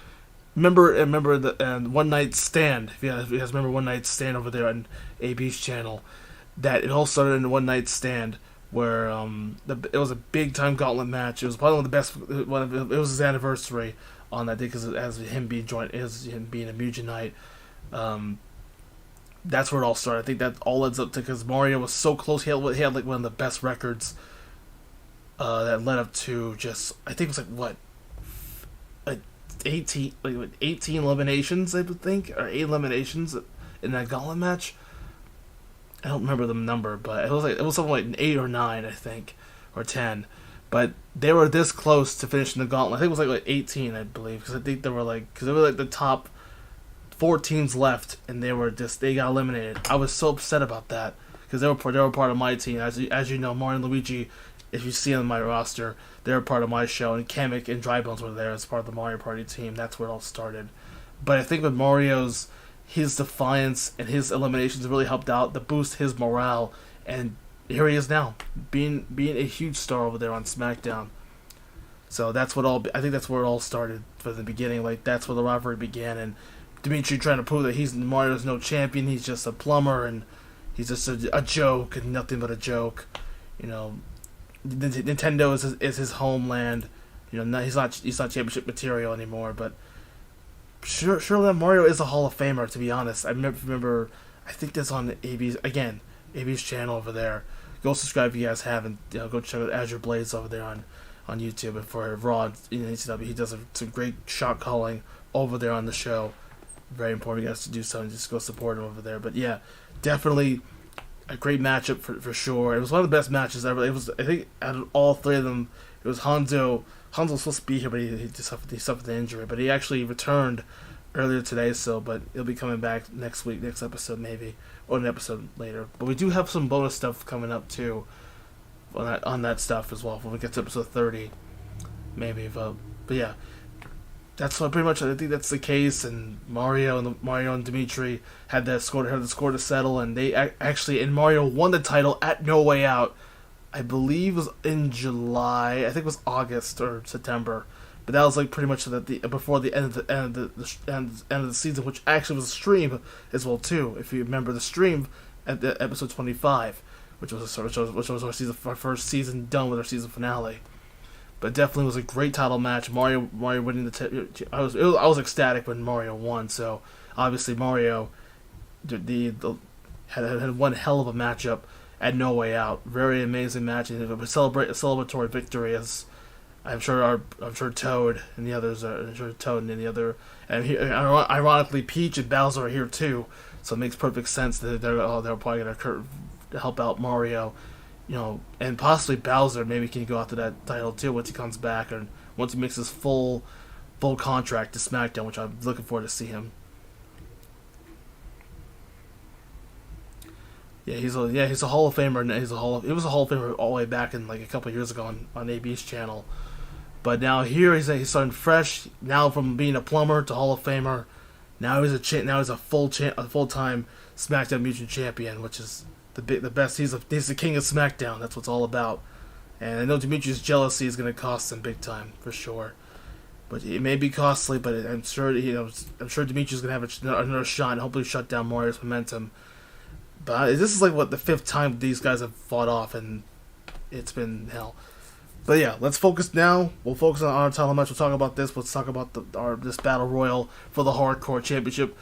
remember the One Night Stand. If you guys remember One Night Stand over there on AB's channel, that it all started in One Night Stand, where it was a big time gauntlet match. It was probably one of the best. It was his anniversary on that day because as him being a Mugen night. That's where it all started. I think that all leads up to because Mario was so close. He had like one of the best records that led up to just I think it was like what 18 eliminations I would think, or 8 eliminations in that gauntlet match. I don't remember the number, but it was something like 8 or 9, I think, or 10. But they were this close to finishing the gauntlet. I think it was like 18, I believe, because I think they were like the top 4 teams left, and they got eliminated. I was so upset about that because they were part of my team. As you know, Mario and Luigi, if you see on my roster, they were part of my show, and Kamek and Drybones were there as part of the Mario Party team. That's where it all started. But I think with his defiance and his eliminations really helped out to boost his morale, and here he is now, being a huge star over there on SmackDown. So I think that's where it all started from the beginning. Like that's where the rivalry began, and Dimitri trying to prove that Mario's no champion. He's just a plumber, and he's just a joke and nothing but a joke. You know, Nintendo is his homeland. You know, he's not championship material anymore, but. Surely Mario is a Hall of Famer, to be honest. I remember I think that's on AB's channel over there. Go subscribe if you guys haven't. Go check out Azure Blades over there on YouTube. And for Raw in ACW, he does some great shot calling over there on the show. Very important, you guys, to do so and just go support him over there. But yeah, definitely a great matchup for sure. It was one of the best matches ever. It was, I think, out of all 3 of them, it was Hanzo. Hanzo was supposed to be here, but he suffered the injury. But he actually returned earlier today, but he'll be coming back next episode maybe, or an episode later. But we do have some bonus stuff coming up too on that stuff as well when we get to episode 30, maybe. But yeah, that's what pretty much I think that's the case. And Mario and Dimitri had the score to settle, and Mario won the title at No Way Out. I believe it was in July. I think it was August or September, but that was like pretty much before the end of the season, which actually was a stream as well too. If you remember the stream at the episode 25, which was our first season done with our season finale. But definitely was a great title match. Mario winning I was ecstatic when Mario won. So obviously Mario had one hell of a matchup at No Way Out. Very amazing match, and a celebratory victory, as I'm sure Toad and the others and ironically Peach and Bowser are here too, so it makes perfect sense that they're probably going to help out Mario, and possibly Bowser maybe can go after that title too once he comes back, and once he makes his full contract to SmackDown, which I'm looking forward to see him. Yeah, he's a Hall of Famer. He was a Hall of Famer all the way back in like a couple of years ago on AB's channel. But now here he's starting fresh. Now from being a plumber to Hall of Famer, now he's a full-time SmackDown Mugen champion, which is the best. He's the king of SmackDown. That's what it's all about. And I know Dimitri's jealousy is going to cost him big time, for sure. But it may be costly, but I'm sure Dimitri's going to have another shot and hopefully shut down Mario's momentum. But this is like, what, the 5th time these guys have fought off, and it's been hell. But yeah, let's focus now. We'll focus on our title match. We'll talk about this. Let's talk about this battle royal for the Hardcore Championship.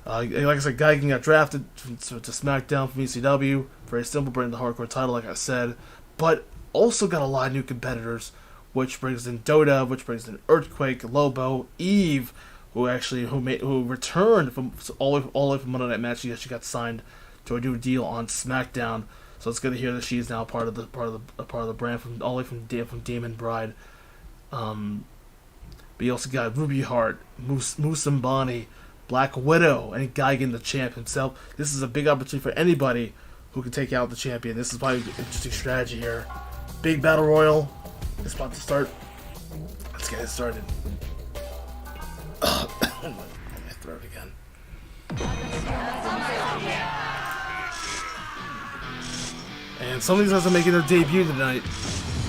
Like I said, Geigen got drafted to SmackDown from ECW. Very simple, bringing the Hardcore title, like I said. But also got a lot of new competitors, which brings in Dota, which brings in Earthquake, Lobo, Eve, who returned from all the way from Monday Night Match. She actually got signed to a new deal on SmackDown. So it's good to hear that she's now part of the brand from all the way from Demon Bride. But you also got Ruby Hart, Musambani, Black Widow, and Geigen, the champ himself. This is a big opportunity for anybody who can take out the champion. This is probably an interesting strategy here. Big battle royal. It's about to start. Let's get it started. My throat again. And some of these guys are making their debut tonight,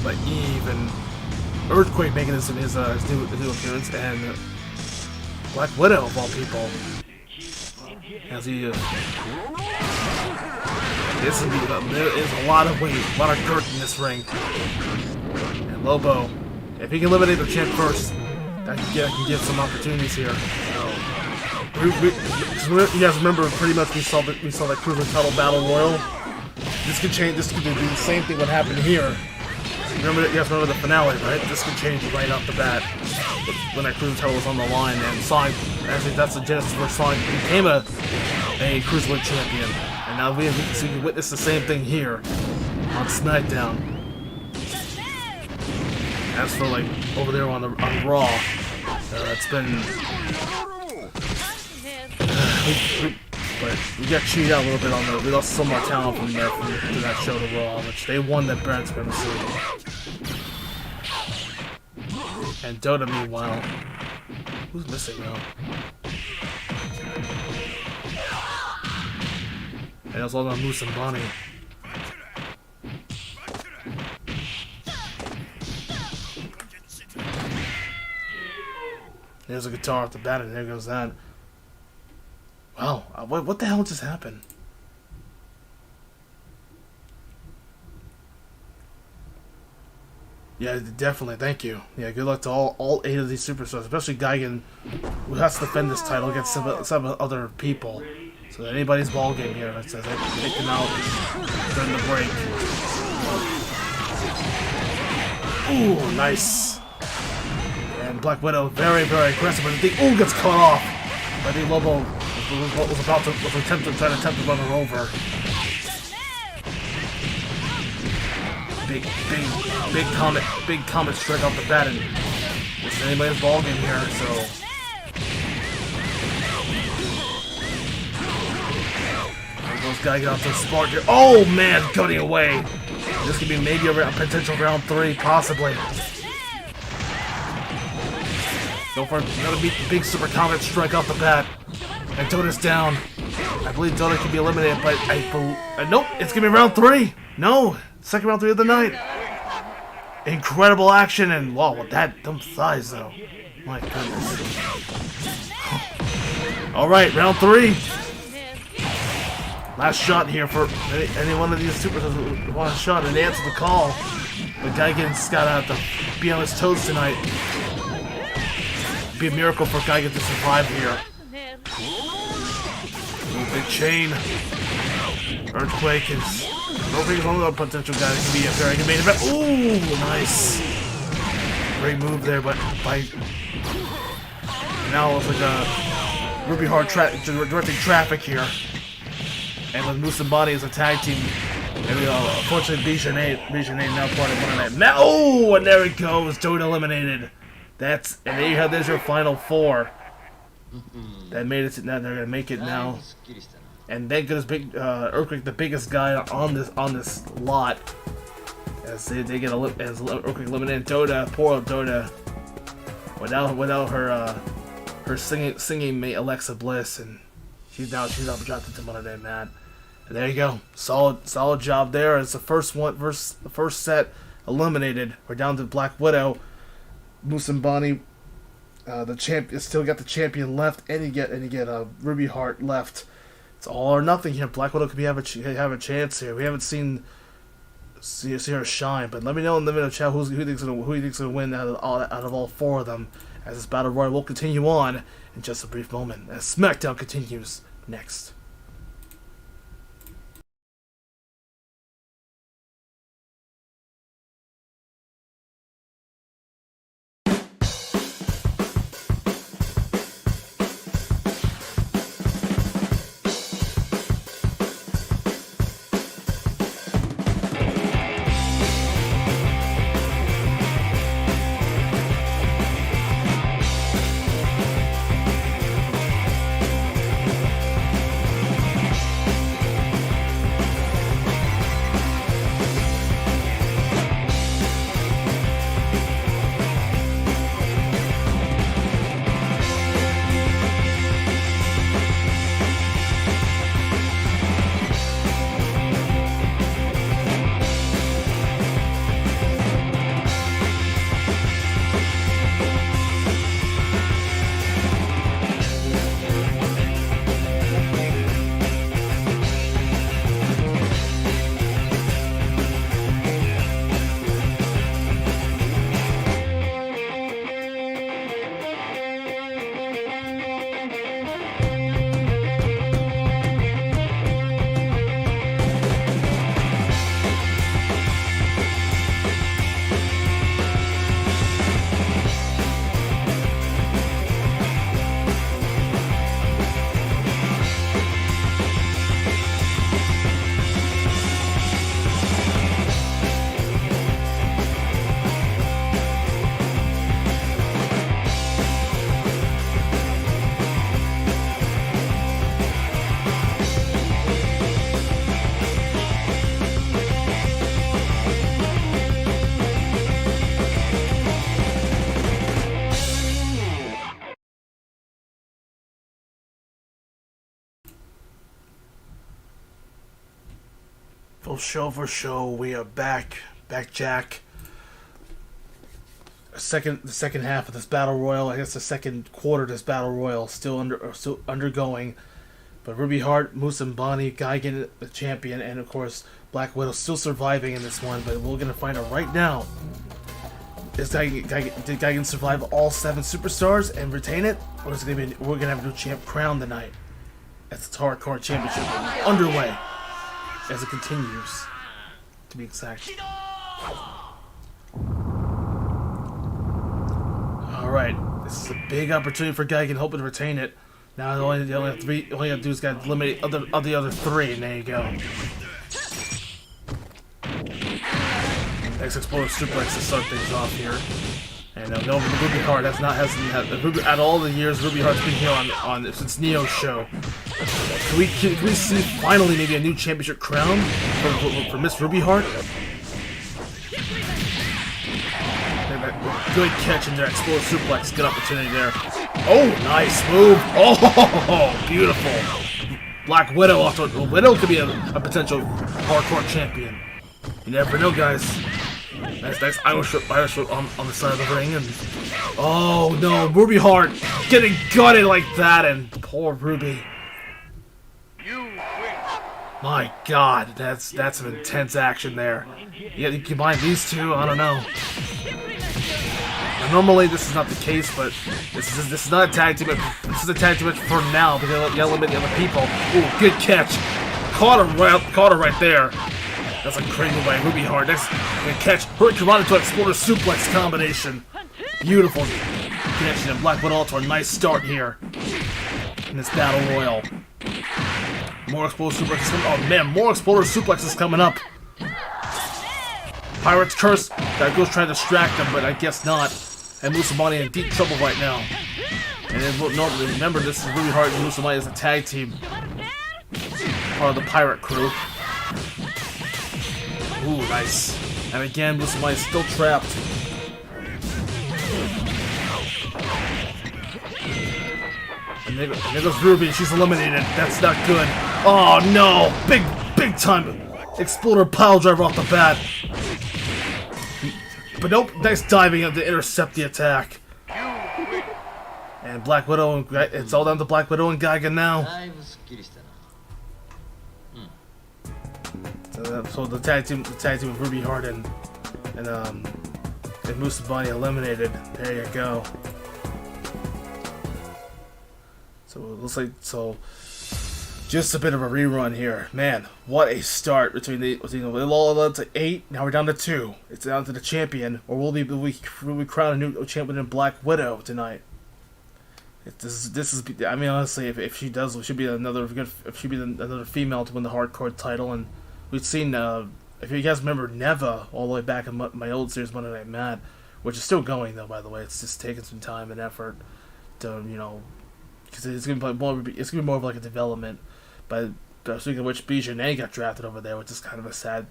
like Eve and Earthquake making his new appearance, and Black Widow of all people. As he there is a lot of weight, a lot of dirt in this ring. And Lobo, if he can eliminate the champ first, that can give some opportunities here. You guys remember, pretty much we saw that Cruiserweight title battle royal. This could change. This could be the same thing what happened here. You guys remember the finale, right? This could change right off the bat when that Cruiserweight title was on the line, and Sonic. Actually, that's the genesis where Sonic became a Cruiserweight champion, and now we can witness the same thing here on SmackDown. As for like over there on Raw, it's been. But we got cheated out a little bit on there. We lost some more talent from that show to Raw, which they won that brand supremacy. And Dota, meanwhile, who's missing now? And it was all about Moose and Bonnie. There's a guitar off the bat, and there goes that. Wow, what the hell just happened? Yeah, definitely, thank you. Yeah, good luck to all 8 of these superstars, especially Geigen, who has to defend this title against some other people. So that anybody's ball game here, it says they take them out during the break. Ooh, nice. And Black Widow, very, very aggressive, but the thing gets cut off. I think Lobo was trying to attempt to run her over. Big comet strike off the bat, and it's anybody's ball game here. So those guys get out to the spark here. Oh man, cutting away. This could be maybe a potential round 3, possibly. Go for another big super comet strike off the bat. And Dota's down. I believe Dota can be eliminated, but nope, it's gonna be round 3. No, second round 3 of the night. Incredible action, and wow, with them thighs though. My goodness. Alright, round 3. Last shot here for any one of these superstars who want a shot and answer the call. But Geigen's got to be on his toes tonight. It'd be a miracle for Geigen to survive here. Ooh, big chain. Earthquake is one of the potential guys that can be a very good main event. Ooh, nice. Great move there, but now it's like a Ruby Hart directing traffic here. And with Moose and Body as a tag team, and unfortunately Basinger now part of Monday Night. Oh, and there it goes, Dota eliminated. And there you have, there's your final 4. That made it. Now they're gonna make it now. And thank goodness, big Earthquake, the biggest guy on this lot, as they get as Earthquake eliminated. Dota, poor old Dota, without her singing mate Alexa Bliss, and she's now drafted to Monday Night Matt. And there you go, solid job there. It's the first set eliminated. We're down to Black Widow. Musambani, the champ, still got the champion left, and you get Ruby Heart left. It's all or nothing here. Black Widow could have a chance here. We haven't seen her shine, but let me know in the chat who you think's gonna win out of all four of them. As this battle royal will continue on in just a brief moment as SmackDown continues next. For show, we are back, Jack. The second half of this battle royal, I guess the second quarter of this battle royal, still undergoing. But Ruby Heart, Musambani, Gigan, the champion, and of course Black Widow still surviving in this one. But we're gonna find out right now: did Gigan survive all 7 superstars and retain it, or is it gonna be? We're gonna have a new champ crowned tonight. That's the Hardcore Championship underway. As it continues, to be exact. Alright, this is a big opportunity for Gigan, hoping to retain it. Now all you have to do is got to eliminate the other 3, and there you go. Next Explorer Suplex to start things off here. And no, Ruby Heart hasn't had out of all the years Ruby Heart's been here on since Neo's show. Can we see finally maybe a new championship crown for Miss Ruby Heart? Good catch in there, Explorer Suplex, good opportunity there. Oh, nice move! Oh, beautiful! Black Widow off to Widow could be a potential hardcore champion. You never know, guys. Nice Irish whip on the side of the ring, and oh no, Ruby Heart getting gutted like that, and poor Ruby. My God, that's some intense action there. Yeah, you combine these two, I don't know. Now, normally this is not the case, but this is not a tag team. This is a tag team for now because you gotta limit the other people. Ooh, good catch, caught her right there. That's a great move by Ruby Heart. Next, gonna catch Hurricane Rana to Exploder Suplex combination. Beautiful connection and Black Widow to a nice start here in this battle royal. More Exploder Suplexes coming. Oh man, more Exploder Suplexes coming up. Pirate's Curse. That goes trying to distract them, but I guess not. And Musambani in deep trouble right now. And then remember, this is Ruby Heart and Musambani as a tag team, part of the Pirate crew. Ooh, nice. And again, Musambani is still trapped. And there goes Ruby. She's eliminated. That's not good. Oh no! Big time Exploder pile driver off the bat. but nope, nice diving to intercept the attack. And Black Widow, and it's all down to Black Widow and Geigen now. So the tag team with Ruby Hart and Musabani eliminated. There you go. So it looks like just a bit of a rerun here. Man, what a start between the all led to 8. Now we're down to 2. It's down to the champion, or will we crown a new champion in Black Widow tonight? This is. I mean, honestly, if she does, it should be another female to win the hardcore title. And we've seen, if you guys remember, Neva all the way back in my old series Monday Night Mad, which is still going though. By the way, it's just taking some time and effort to because it's gonna be more of like a development. But speaking of which, Basinger got drafted over there, which is kind of a sad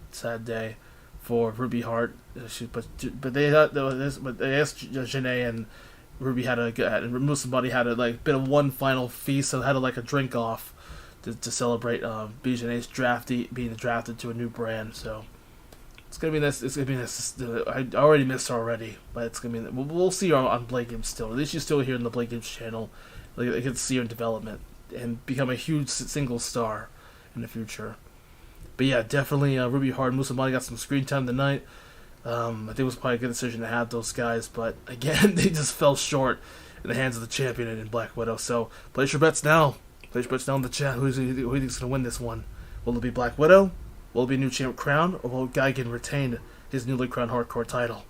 day for Ruby Hart. But they asked Janae and Ruby and Musabani had a bit of one final feast, so had a drink off to celebrate Bijanet's being drafted to a new brand. So it's gonna be nice. It's gonna be nice. I already missed her already, but it's gonna be. We'll see her on Blade Games still. At least she's still here in the Blade Games channel. I can see her in development and become a huge single star in the future. But yeah, definitely Ruby Hart and Musabani got some screen time tonight. I think it was probably a good decision to have those guys, but again, they just fell short in the hands of the champion in Black Widow. So place your bets now. Place your bets down in the chat. Who do you think is going to win this one? Will it be Black Widow? Will it be a new champ crown? Or will Geigen retain his newly crowned hardcore title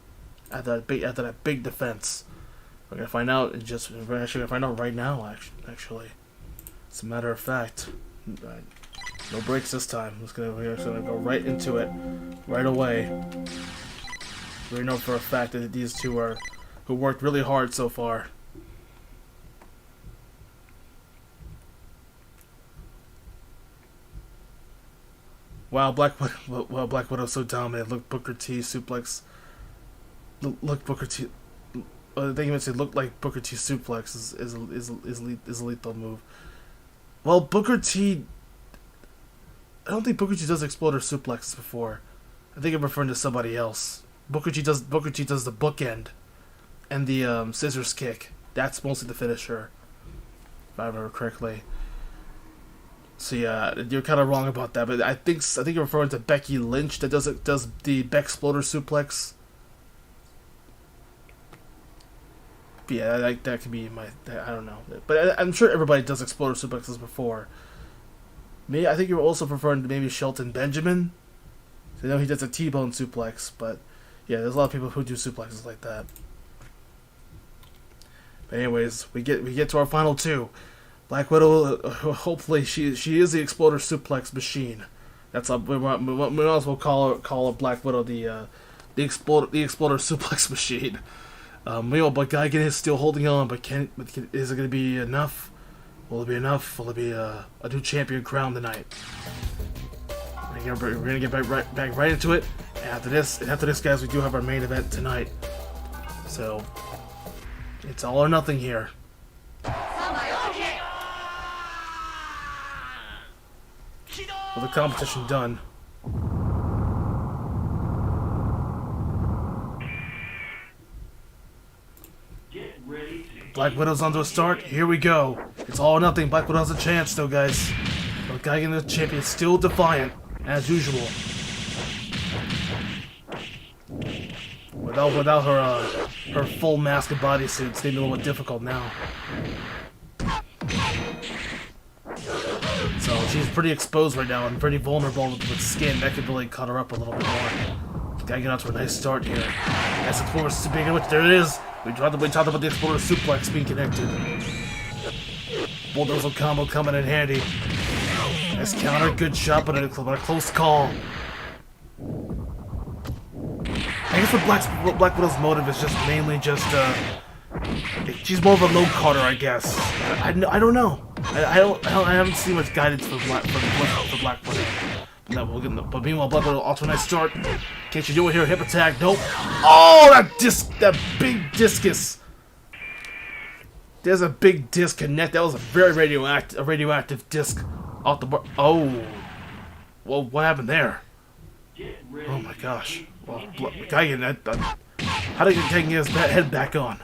after that big defense? We're gonna find out. We're actually gonna find out right now. Actually, as a matter of fact, no breaks this time. We're just gonna go right into it, right away. We know for a fact that these two who worked really hard so far. Wow, Black Widow's so dominant. Look, Booker T suplex. Look, Booker T. I think even say look like Booker T suplex is a lethal move. Well, Booker T. I don't think Booker T does exploder suplexes before. I think I'm referring to somebody else. Booker T does the bookend and the scissors kick. That's mostly the finisher, if I remember correctly. So yeah, you're kind of wrong about that. But I think you're referring to Becky Lynch that does the Bexploder suplex. But yeah, that could be I don't know. But I'm sure everybody does exploder suplexes before. I think you're also referring to maybe Shelton Benjamin. So I know he does a T-bone suplex, but yeah, there's a lot of people who do suplexes like that. But anyways, we get to our final 2. Black Widow, hopefully she is the exploder suplex machine. That's we might as well call her Black Widow the exploder suplex machine. But Geigen is still holding on. But is it going to be enough? Will it be enough? Will it be a new champion crown tonight? We're gonna get back right into it. And after this, guys, we do have our main event tonight. So it's all or nothing here. With the competition done. Black Widow's onto a start. Here we go. It's all or nothing. Black Widow has a chance, though, guys. But Geigen, the champion, is still defiant, as usual. Without her full mask and bodysuit, it's getting a little bit difficult now. So she's pretty exposed right now and pretty vulnerable with skin. That could really cut her up a little bit more. Gotta get out to a nice start here. That's Explorer speaking of which, there it is. We talked about the Explorer suplex being connected. Bulldozer combo coming in handy. Nice counter, good shot, but a close call. I guess what Black Widow's motive is just mainly she's more of a low cutter, I guess. I don't know. I haven't seen much guidance for Black Widow. But meanwhile, Black Widow also a nice start. Can't you do it here? Hip attack. Nope. Oh, that big discus. There's a big disconnect. That was a very radioactive disc off the bar. Oh. Well, what happened there? Oh my gosh. Well, Geigen, How did he get his head back on?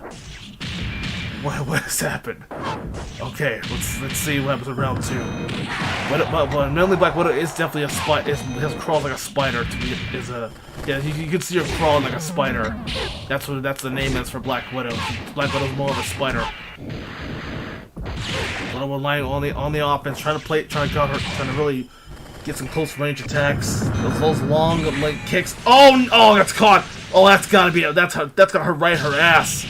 What has happened? Okay, let's see what happens in round 2. But mainly Black Widow is definitely a spider. Has crawls like a spider. Yeah, you can see her crawling like a spider. That's the name is for Black Widow. Black Widow's more of a spider. Widow lying on the offense, trying to really get some close range attacks. Those long leg kicks. Oh, that's caught. Oh, that's gotta hurt right her ass.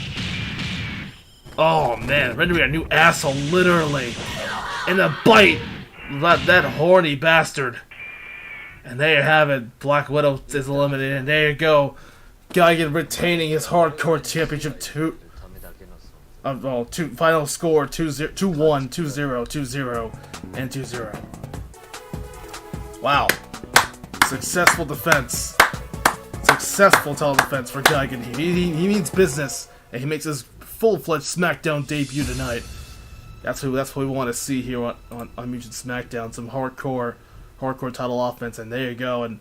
Oh man, rendering a new asshole, literally. And a bite! That horny bastard. And there you have it. Black Widow is eliminated. And there you go. Geigen retaining his hardcore championship final score 2-1, 2-0, 2-0, and 2-0. Wow. Successful defense. Successful title defense for Geigen. He means business. And he makes his full-fledged SmackDown debut tonight. That's what we want to see here on Mugen SmackDown. Some hardcore title offense, and there you go. And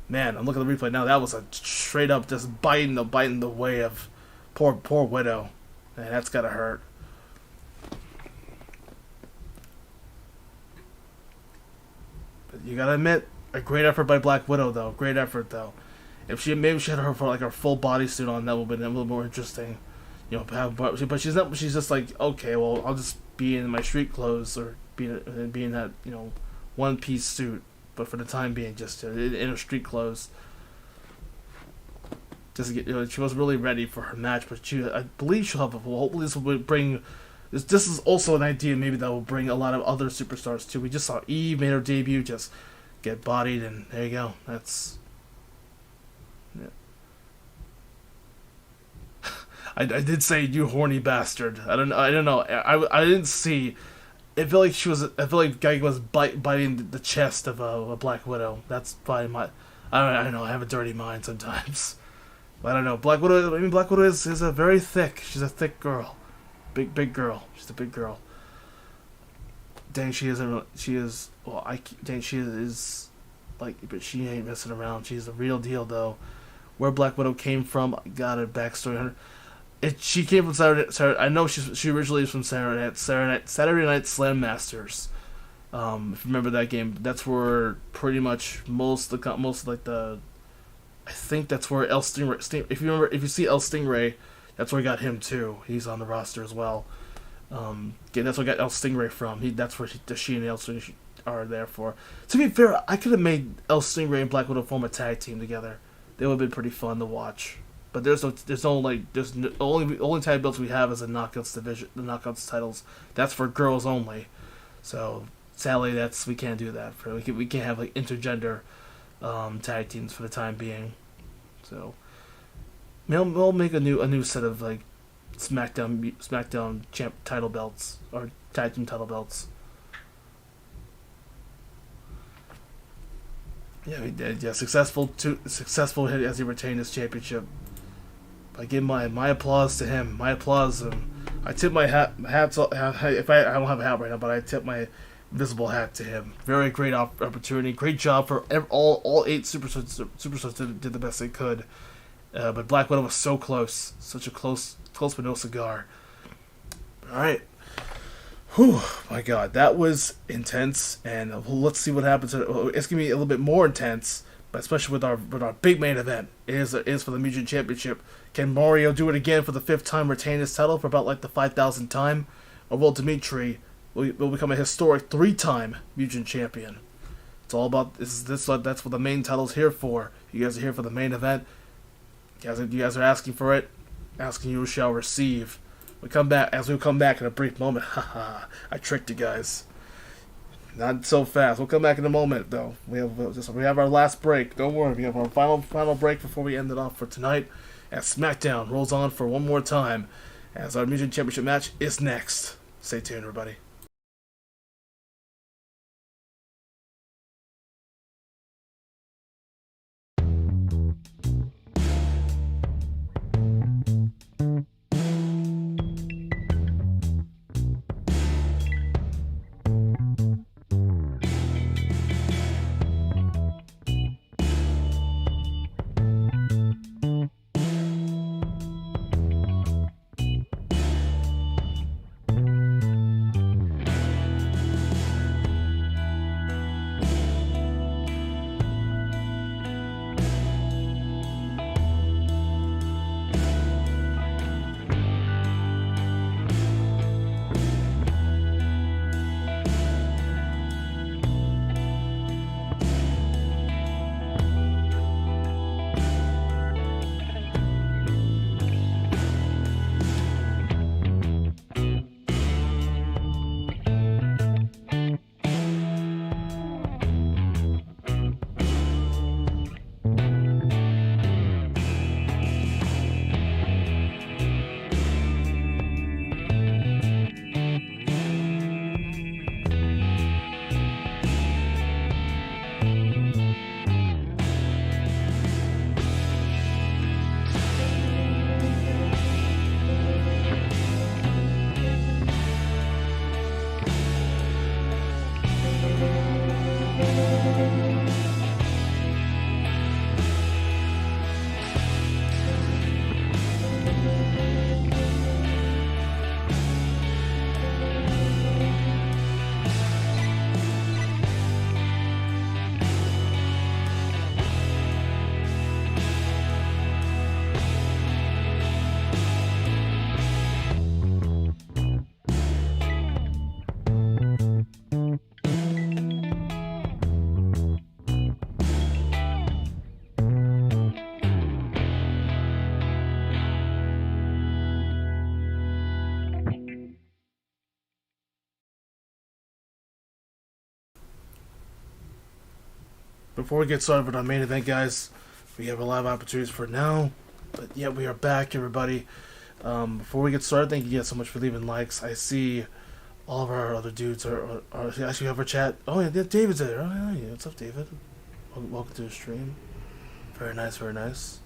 man, I'm looking at the replay now. That was a straight up just biting the way of poor Widow. Man, that's gotta hurt. But you gotta admit, a great effort by Black Widow, though. Great effort, though. If maybe she had her for like her full bodysuit on, that would have been a little more interesting. You know, but she's not. She's just like, okay, well, I'll just be in my street clothes or be in that, you know, one-piece suit. But for the time being, just in her street clothes. Just to get, she wasn't really ready for her match, but I believe she'll have. Hopefully, this will bring. This is also an idea maybe that will bring a lot of other superstars too. We just saw Eve made her debut, just get bodied, and there you go. That's. Yeah. I did say, you horny bastard. I don't know. I didn't see. I feel like Geigen was biting the chest of a Black Widow. That's probably my. I don't know. I have a dirty mind sometimes. But I don't know. Black Widow is a very thick. She's a thick girl, big girl. She's a big girl. Dang, she is. Well, dang, she is. Like, but she ain't messing around. She's the real deal, though. Where Black Widow came from, got a backstory on her. She came from Saturday. I know she originally is from Saturday Night Slam Masters. If you remember that game, that's where pretty much most like the. I think that's where El Stingray. If you see El Stingray, that's where I got him too. He's on the roster as well. That's where I got El Stingray from. That's where she and El Stingray are there for. To be fair, I could have made El Stingray and Black Widow form a tag team together. They would have been pretty fun to watch. But the only tag belts we have is the Knockouts division, the Knockouts titles. That's for girls only. So sadly, we can't do that. We can't have like intergender tag teams for the time being. So we'll make a new set of like SmackDown champ title belts or tag team title belts. Yeah, he did. Yeah, successful as he retained his championship. I give my applause to him. My applause. I tip my hats. If I don't have a hat right now, but I tip my invisible hat to him. Very great opportunity. Great job for all 8 superstars did the best they could. But Black Widow was so close. Such a close but no cigar. All right. Whew, my God, that was intense. And let's see what happens. It's gonna be a little bit more intense, but especially with our big main event. It is for the Mugen Championship. Can Mario do it again for the 5th time, retain his title for about like the 5,000th time? Or will Dimitri will become a historic 3-time Mugen Champion? It's all about that's what the main title's here for. You guys are here for the main event. You guys are asking for it. Asking, you shall receive. We'll come back in a brief moment. Haha, I tricked you guys. Not so fast. We'll come back in a moment, though. We have our last break. Don't worry, we have our final break before we end it off for tonight. As SmackDown rolls on for one more time, as our Mugen Championship match is next. Stay tuned, everybody. Before we get started with our main event, guys, we have a lot of opportunities for now, but yeah, we are back, everybody. Before we get started, thank you guys so much for leaving likes. I see all of our other dudes are actually have our chat. Oh yeah, David's there. Oh yeah, what's up, David? Welcome to the stream. Very nice, very nice.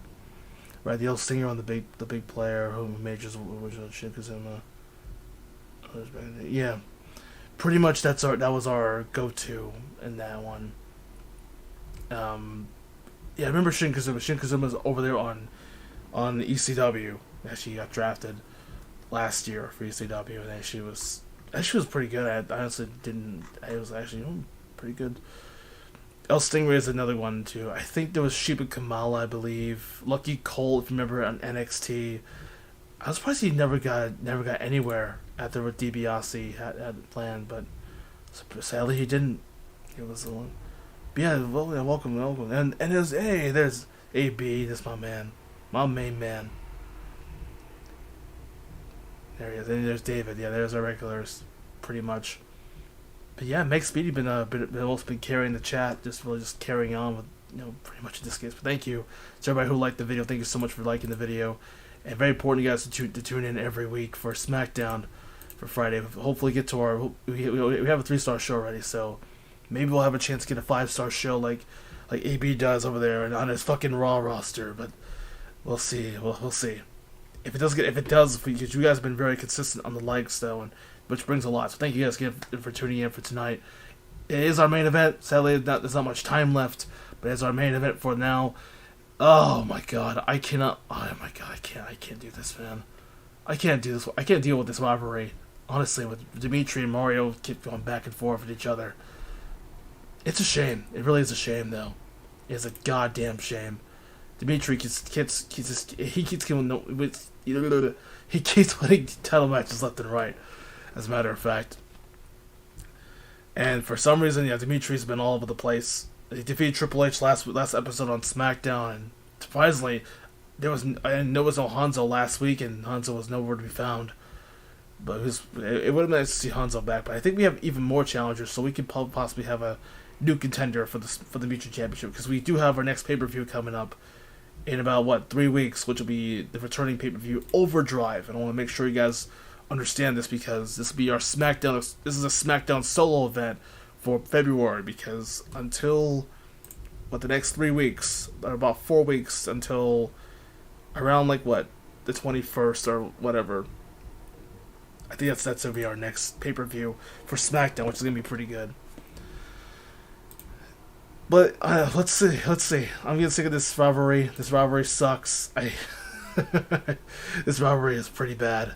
Right, the old stinger on the big player who majors original Shinkazuma. Yeah, pretty much that was our go-to in that one. Yeah, I remember Shinkazuma. Shinkazuma's over there on ECW. She got drafted last year for ECW, and she was pretty good. I honestly didn't. It was actually pretty good. El Stingray is another one too. I think there was Sheba Kamala, I believe. Lucky Cole, if you remember, on NXT. I was surprised he never got anywhere after what DiBiase had planned, but sadly he didn't. He was the one. But yeah, welcome. And there's AB. That's my man, my main man. There he is. And there's David. Yeah, there's our regulars, pretty much. But yeah, Meg Speedy been also been carrying the chat, just carrying on with pretty much in this case. But thank you to everybody who liked the video. Thank you so much for liking the video, and very important you guys to tune in every week for SmackDown for Friday. Hopefully get to our we have a 3-star show already, so maybe we'll have a chance to get a 5-star show like AB does over there and on his fucking Raw roster. But we'll see. We'll see. If it does, because you guys have been very consistent on the likes though, and which brings a lot. So thank you guys again for tuning in for tonight. It is our main event. Sadly, there's not much time left, but it's our main event for now. Oh my god, I can't do this, man. I can't do this. I can't deal with this rivalry. Honestly, with Dimitri and Mario keep going back and forth with each other. It's a shame. It really is a shame, though. It's a goddamn shame. Dimitri he keeps winning title matches left and right, as a matter of fact. And for some reason, Dimitri's been all over the place. He defeated Triple H last episode on SmackDown, and surprisingly, there was no Hanzo last week, and Hanzo was nowhere to be found. But it would have been nice to see Hanzo back. But I think we have even more challengers, so we could possibly have a new contender for the Mugen Championship, because we do have our next pay-per-view coming up in about 3 weeks, which will be the returning pay-per-view Overdrive. And I want to make sure you guys understand this, because this will be our SmackDown. This is a SmackDown solo event for February, because until the next 3 weeks, or about 4 weeks, until around the 21st or whatever. I think that's gonna be our next pay-per-view for SmackDown, which is gonna be pretty good. But let's see. I'm getting sick of this rivalry. This rivalry sucks. This rivalry is pretty bad.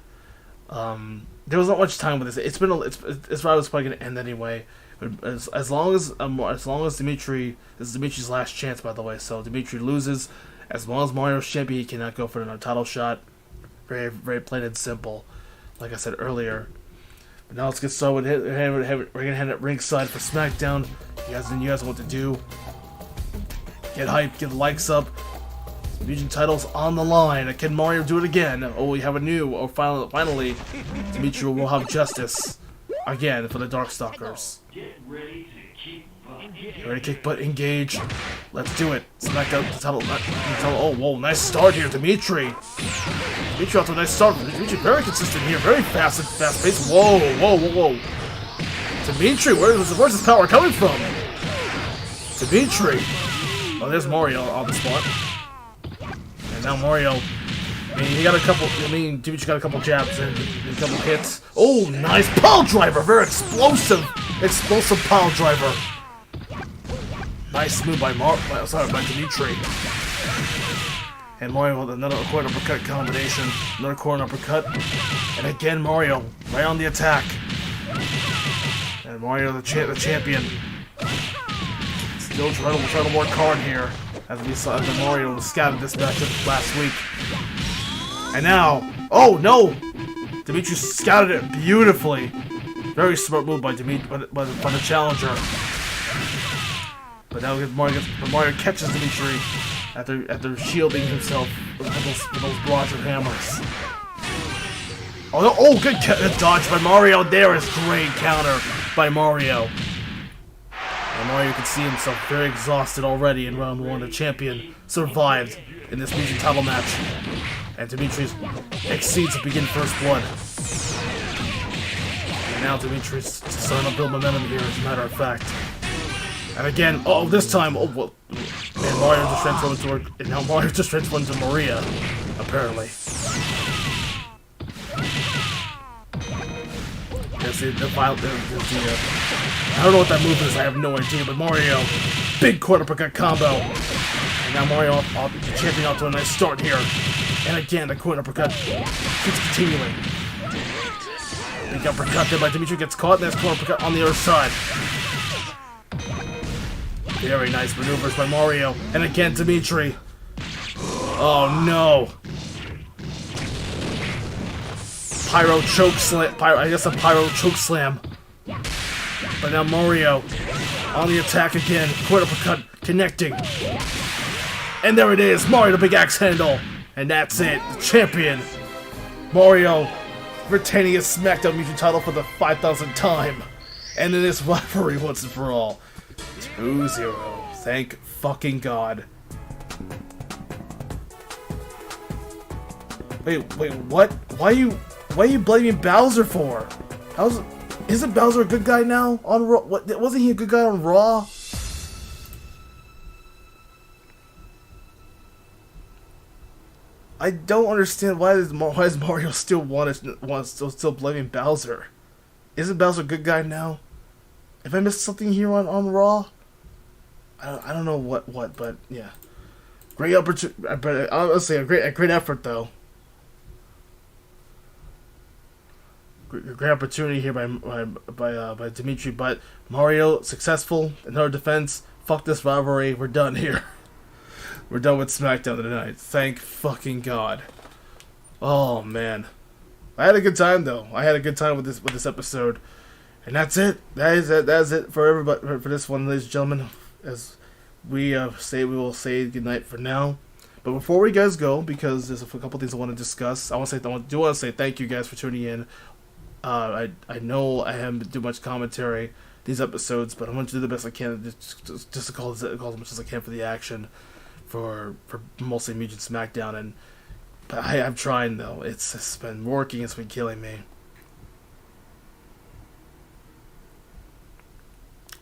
There was not much time with this. This rivalry's probably gonna end anyway. But as long as Dimitri, this is Dimitri's last chance, by the way. So Dimitri loses. As long as Mario's champion, he cannot go for another title shot. Very, very plain and simple. Like I said earlier. But now let's get started. We're gonna head at ringside for SmackDown. You guys know what to do. Get hyped, get the likes up. Mugen titles on the line. Can Mario do it again? Oh, we have finally, Dimitri will have justice again for the Darkstalkers. Get ready to kick butt. Get ready to kick butt, engage. Let's do it. SmackDown title. Oh, whoa, nice start here, Dimitri. Dimitri off to a nice start. Dimitri very consistent here, very fast paced. Whoa. Dimitri, where's his power coming from? Dimitri. Oh, there's Mario on the spot. And now Mario. Dimitri got a couple jabs and a couple hits. Oh, nice pile driver, very explosive pile driver. Nice move by Dimitri. And Mario with another corner uppercut combination. Another corner uppercut. And again Mario, right on the attack. And Mario, the champion. Still trying to work hard here. As we saw the Mario scouted this matchup last week. And now, oh no! Dimitri scouted it beautifully. Very smart move by Dimitri, by the challenger. But now Mario catches Dimitri after shielding himself with those blocks of hammers. Oh, good dodge by Mario. There is great counter by Mario. And Mario can see himself very exhausted already in round 1. The champion survived in this Mugen title match. And Dimitri exceeds to begin first blood. And now Dimitri's starting to build momentum here, as a matter of fact. And again, oh, this time, oh, well, and Mario just transformed into, and now Mario just transformed into Maria, apparently. I don't know what that move is, I have no idea, but Mario, big quarter uppercut combo. And now Mario, the champion, off to a nice start here. And again, the quarter uppercut keeps continuing. Big uppercut there by Dimitri, gets caught, and there's quarter uppercut on the other side. Very nice maneuvers by Mario. And again, Dimitri. Oh no. Pyro choke slam. I guess a pyro choke slam. But now Mario on the attack again. Quarter uppercut connecting. And there it is. Mario the big axe handle. And that's it. The champion. Mario retaining his SmackDown Mugen title for the 5,000th time. And in this rivalry once and for all. 2-0. Thank fucking God. Wait, what? Why are you blaming Bowser for? Isn't Bowser a good guy now on Raw? Wasn't he a good guy on Raw? I don't understand why is Mario still still blaming Bowser? Isn't Bowser a good guy now? If I missed something here on Raw, I don't know what, but yeah, great opportunity. But honestly, a great effort though. Great opportunity here by Dimitri, but Mario successful. Another defense. Fuck this rivalry. We're done here. We're done with SmackDown tonight. Thank fucking God. Oh man, I had a good time though. I had a good time with this episode. And that's it. That's it for everybody for this one, ladies and gentlemen. As we will say goodnight for now. But before we guys go, because there's a couple things I want to discuss, I want to say thank you guys for tuning in. I know I haven't do much commentary these episodes, but I'm going to do the best I can just to call as much as I can for the action, for mostly Mugen SmackDown. But I'm trying though. It's been working. It's been killing me.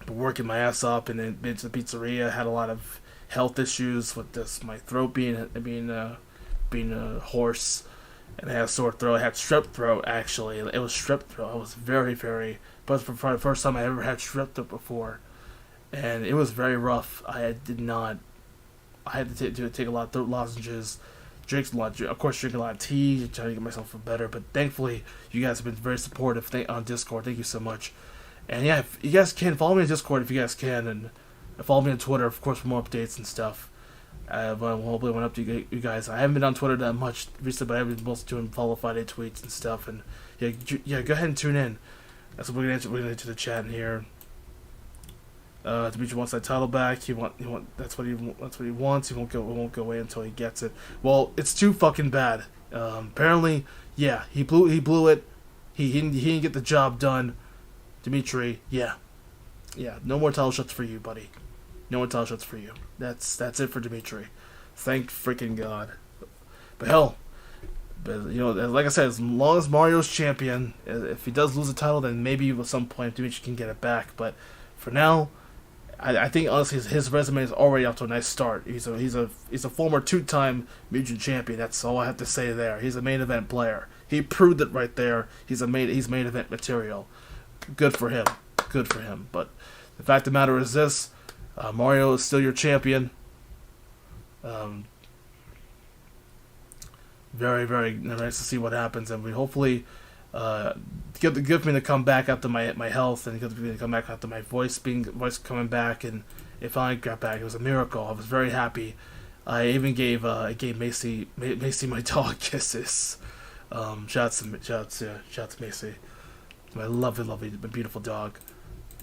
Working my ass off and then been to the pizzeria. Had a lot of health issues with my throat being hoarse, and I had a sore throat. I had strep throat actually. It was strep throat. I was very, but for the first time I ever had strep throat before, and it was very rough. I had to take a lot of throat lozenges, drink a lot of tea, trying to get myself better. But thankfully, you guys have been very supportive on Discord. Thank you so much. And yeah, if you guys can, follow me on Discord if you guys can, and follow me on Twitter, of course, for more updates and stuff. Hopefully went up to you guys. I haven't been on Twitter that much recently, but I've been mostly doing follow Friday tweets and stuff. And yeah, go ahead and tune in. That's what we're gonna enter the chat in here. Dimitri wants that title back. That's what he wants. He won't go away until he gets it. Well, it's too fucking bad. Apparently, yeah, he blew it. He didn't get the job done. Dimitri, yeah, no more title shots for you, buddy. No more title shots for you. That's it for Dimitri. Thank freaking God. But hell, like I said, as long as Mario's champion, if he does lose the title, then maybe at some point Dimitri can get it back. But for now, I think honestly his resume is already off to a nice start. He's a former 2-time Mugen champion. That's all I have to say there. He's a main event player. He proved it right there. He's main event material. Good for him. But the fact of the matter is this: Mario is still your champion. Very, very nice to see what happens, and we hopefully give me to come back after my health, and give me to come back after my voice coming back, and it finally got back. It was a miracle. I was very happy. I even gave Macy my dog kisses. Shout to Macy, my lovely, beautiful dog.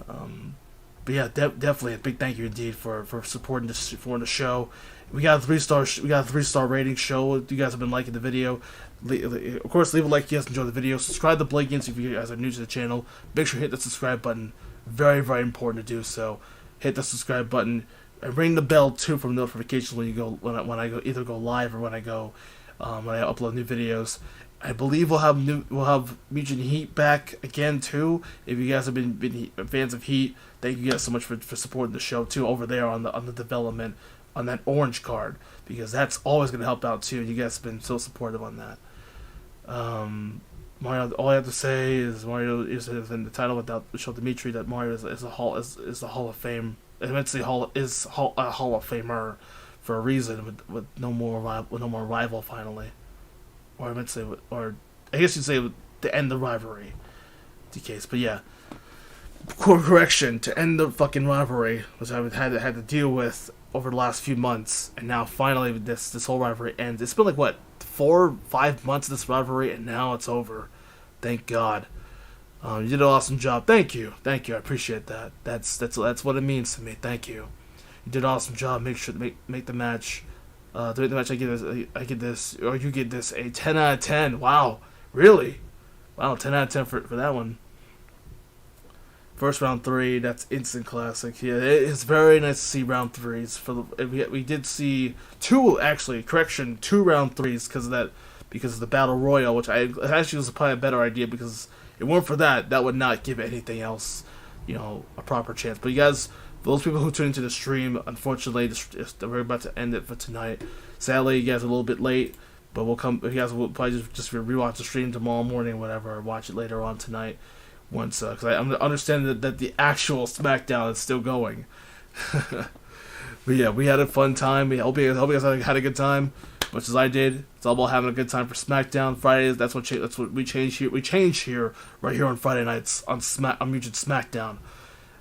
But yeah, definitely a big thank you indeed for supporting the show. We got a 3-star rating show. You guys have been liking the video. Of course, leave a like if you guys enjoy the video. Subscribe to Blinkins if you guys are new to the channel. Make sure you hit the subscribe button. Very, very important to do so. Hit the subscribe button and ring the bell too for notifications when I either go live or when I upload new videos. I believe we'll have Mugen Heat back again too. If you guys have been fans of Heat, thank you guys so much for supporting the show too over there on the development on that orange card, because that's always going to help out too. You guys have been so supportive on that. Mario, all I have to say is Mario is in the title without show Dimitri that Mario is the Hall of Fame. Eventually, a Hall of Famer for a reason with no more rival finally. Or I guess you'd say to end the rivalry, the case. But yeah, correction, to end the fucking rivalry, which I've had to deal with over the last few months, and now finally this whole rivalry ends. It's been like what 4-5 months of this rivalry, and now it's over. Thank God. You did an awesome job. Thank you. I appreciate that. That's what it means to me. Thank you. You did an awesome job. Make sure to make the match. To make the match, I get this, or you get this a 10 out of 10. Wow, really? Wow, 10 out of 10 for that one. First round 3, that's instant classic. Yeah, it's very nice to see round 3s. We did see 2 round 3s because of the battle royal, which actually was probably a better idea, because if it weren't for that would not give anything else, a proper chance. But you guys, for those people who tuned into the stream, unfortunately, we're about to end it for tonight. Sadly, you guys are a little bit late, but you guys will probably just rewatch the stream tomorrow morning, or whatever, or watch it later on tonight. Once, because I understand that the actual SmackDown is still going. But yeah, we had a fun time. I hope you guys had a good time, much as I did. It's all about having a good time for SmackDown Fridays. That's what we change here. We change here right here on Friday nights on Mugen SmackDown.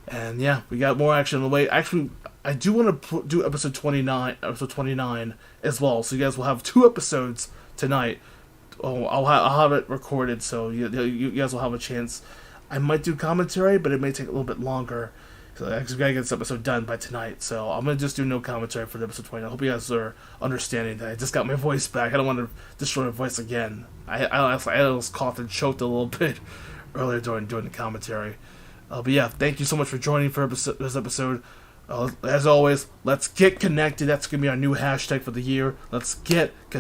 And yeah, we got more action on the way. Actually, I do want to do episode 29 as well. So you guys will have 2 episodes tonight. Oh, I'll have it recorded, so you guys will have a chance. I might do commentary, but it may take a little bit longer. So I actually gotta get this episode done by tonight. So I'm gonna just do no commentary for the episode 20. I hope you guys are understanding that I just got my voice back. I don't want to destroy my voice again. I almost coughed and choked a little bit earlier during the commentary. But yeah, thank you so much for joining for this episode. As always, let's get connected. That's gonna be our new hashtag for the year. Let's get connected.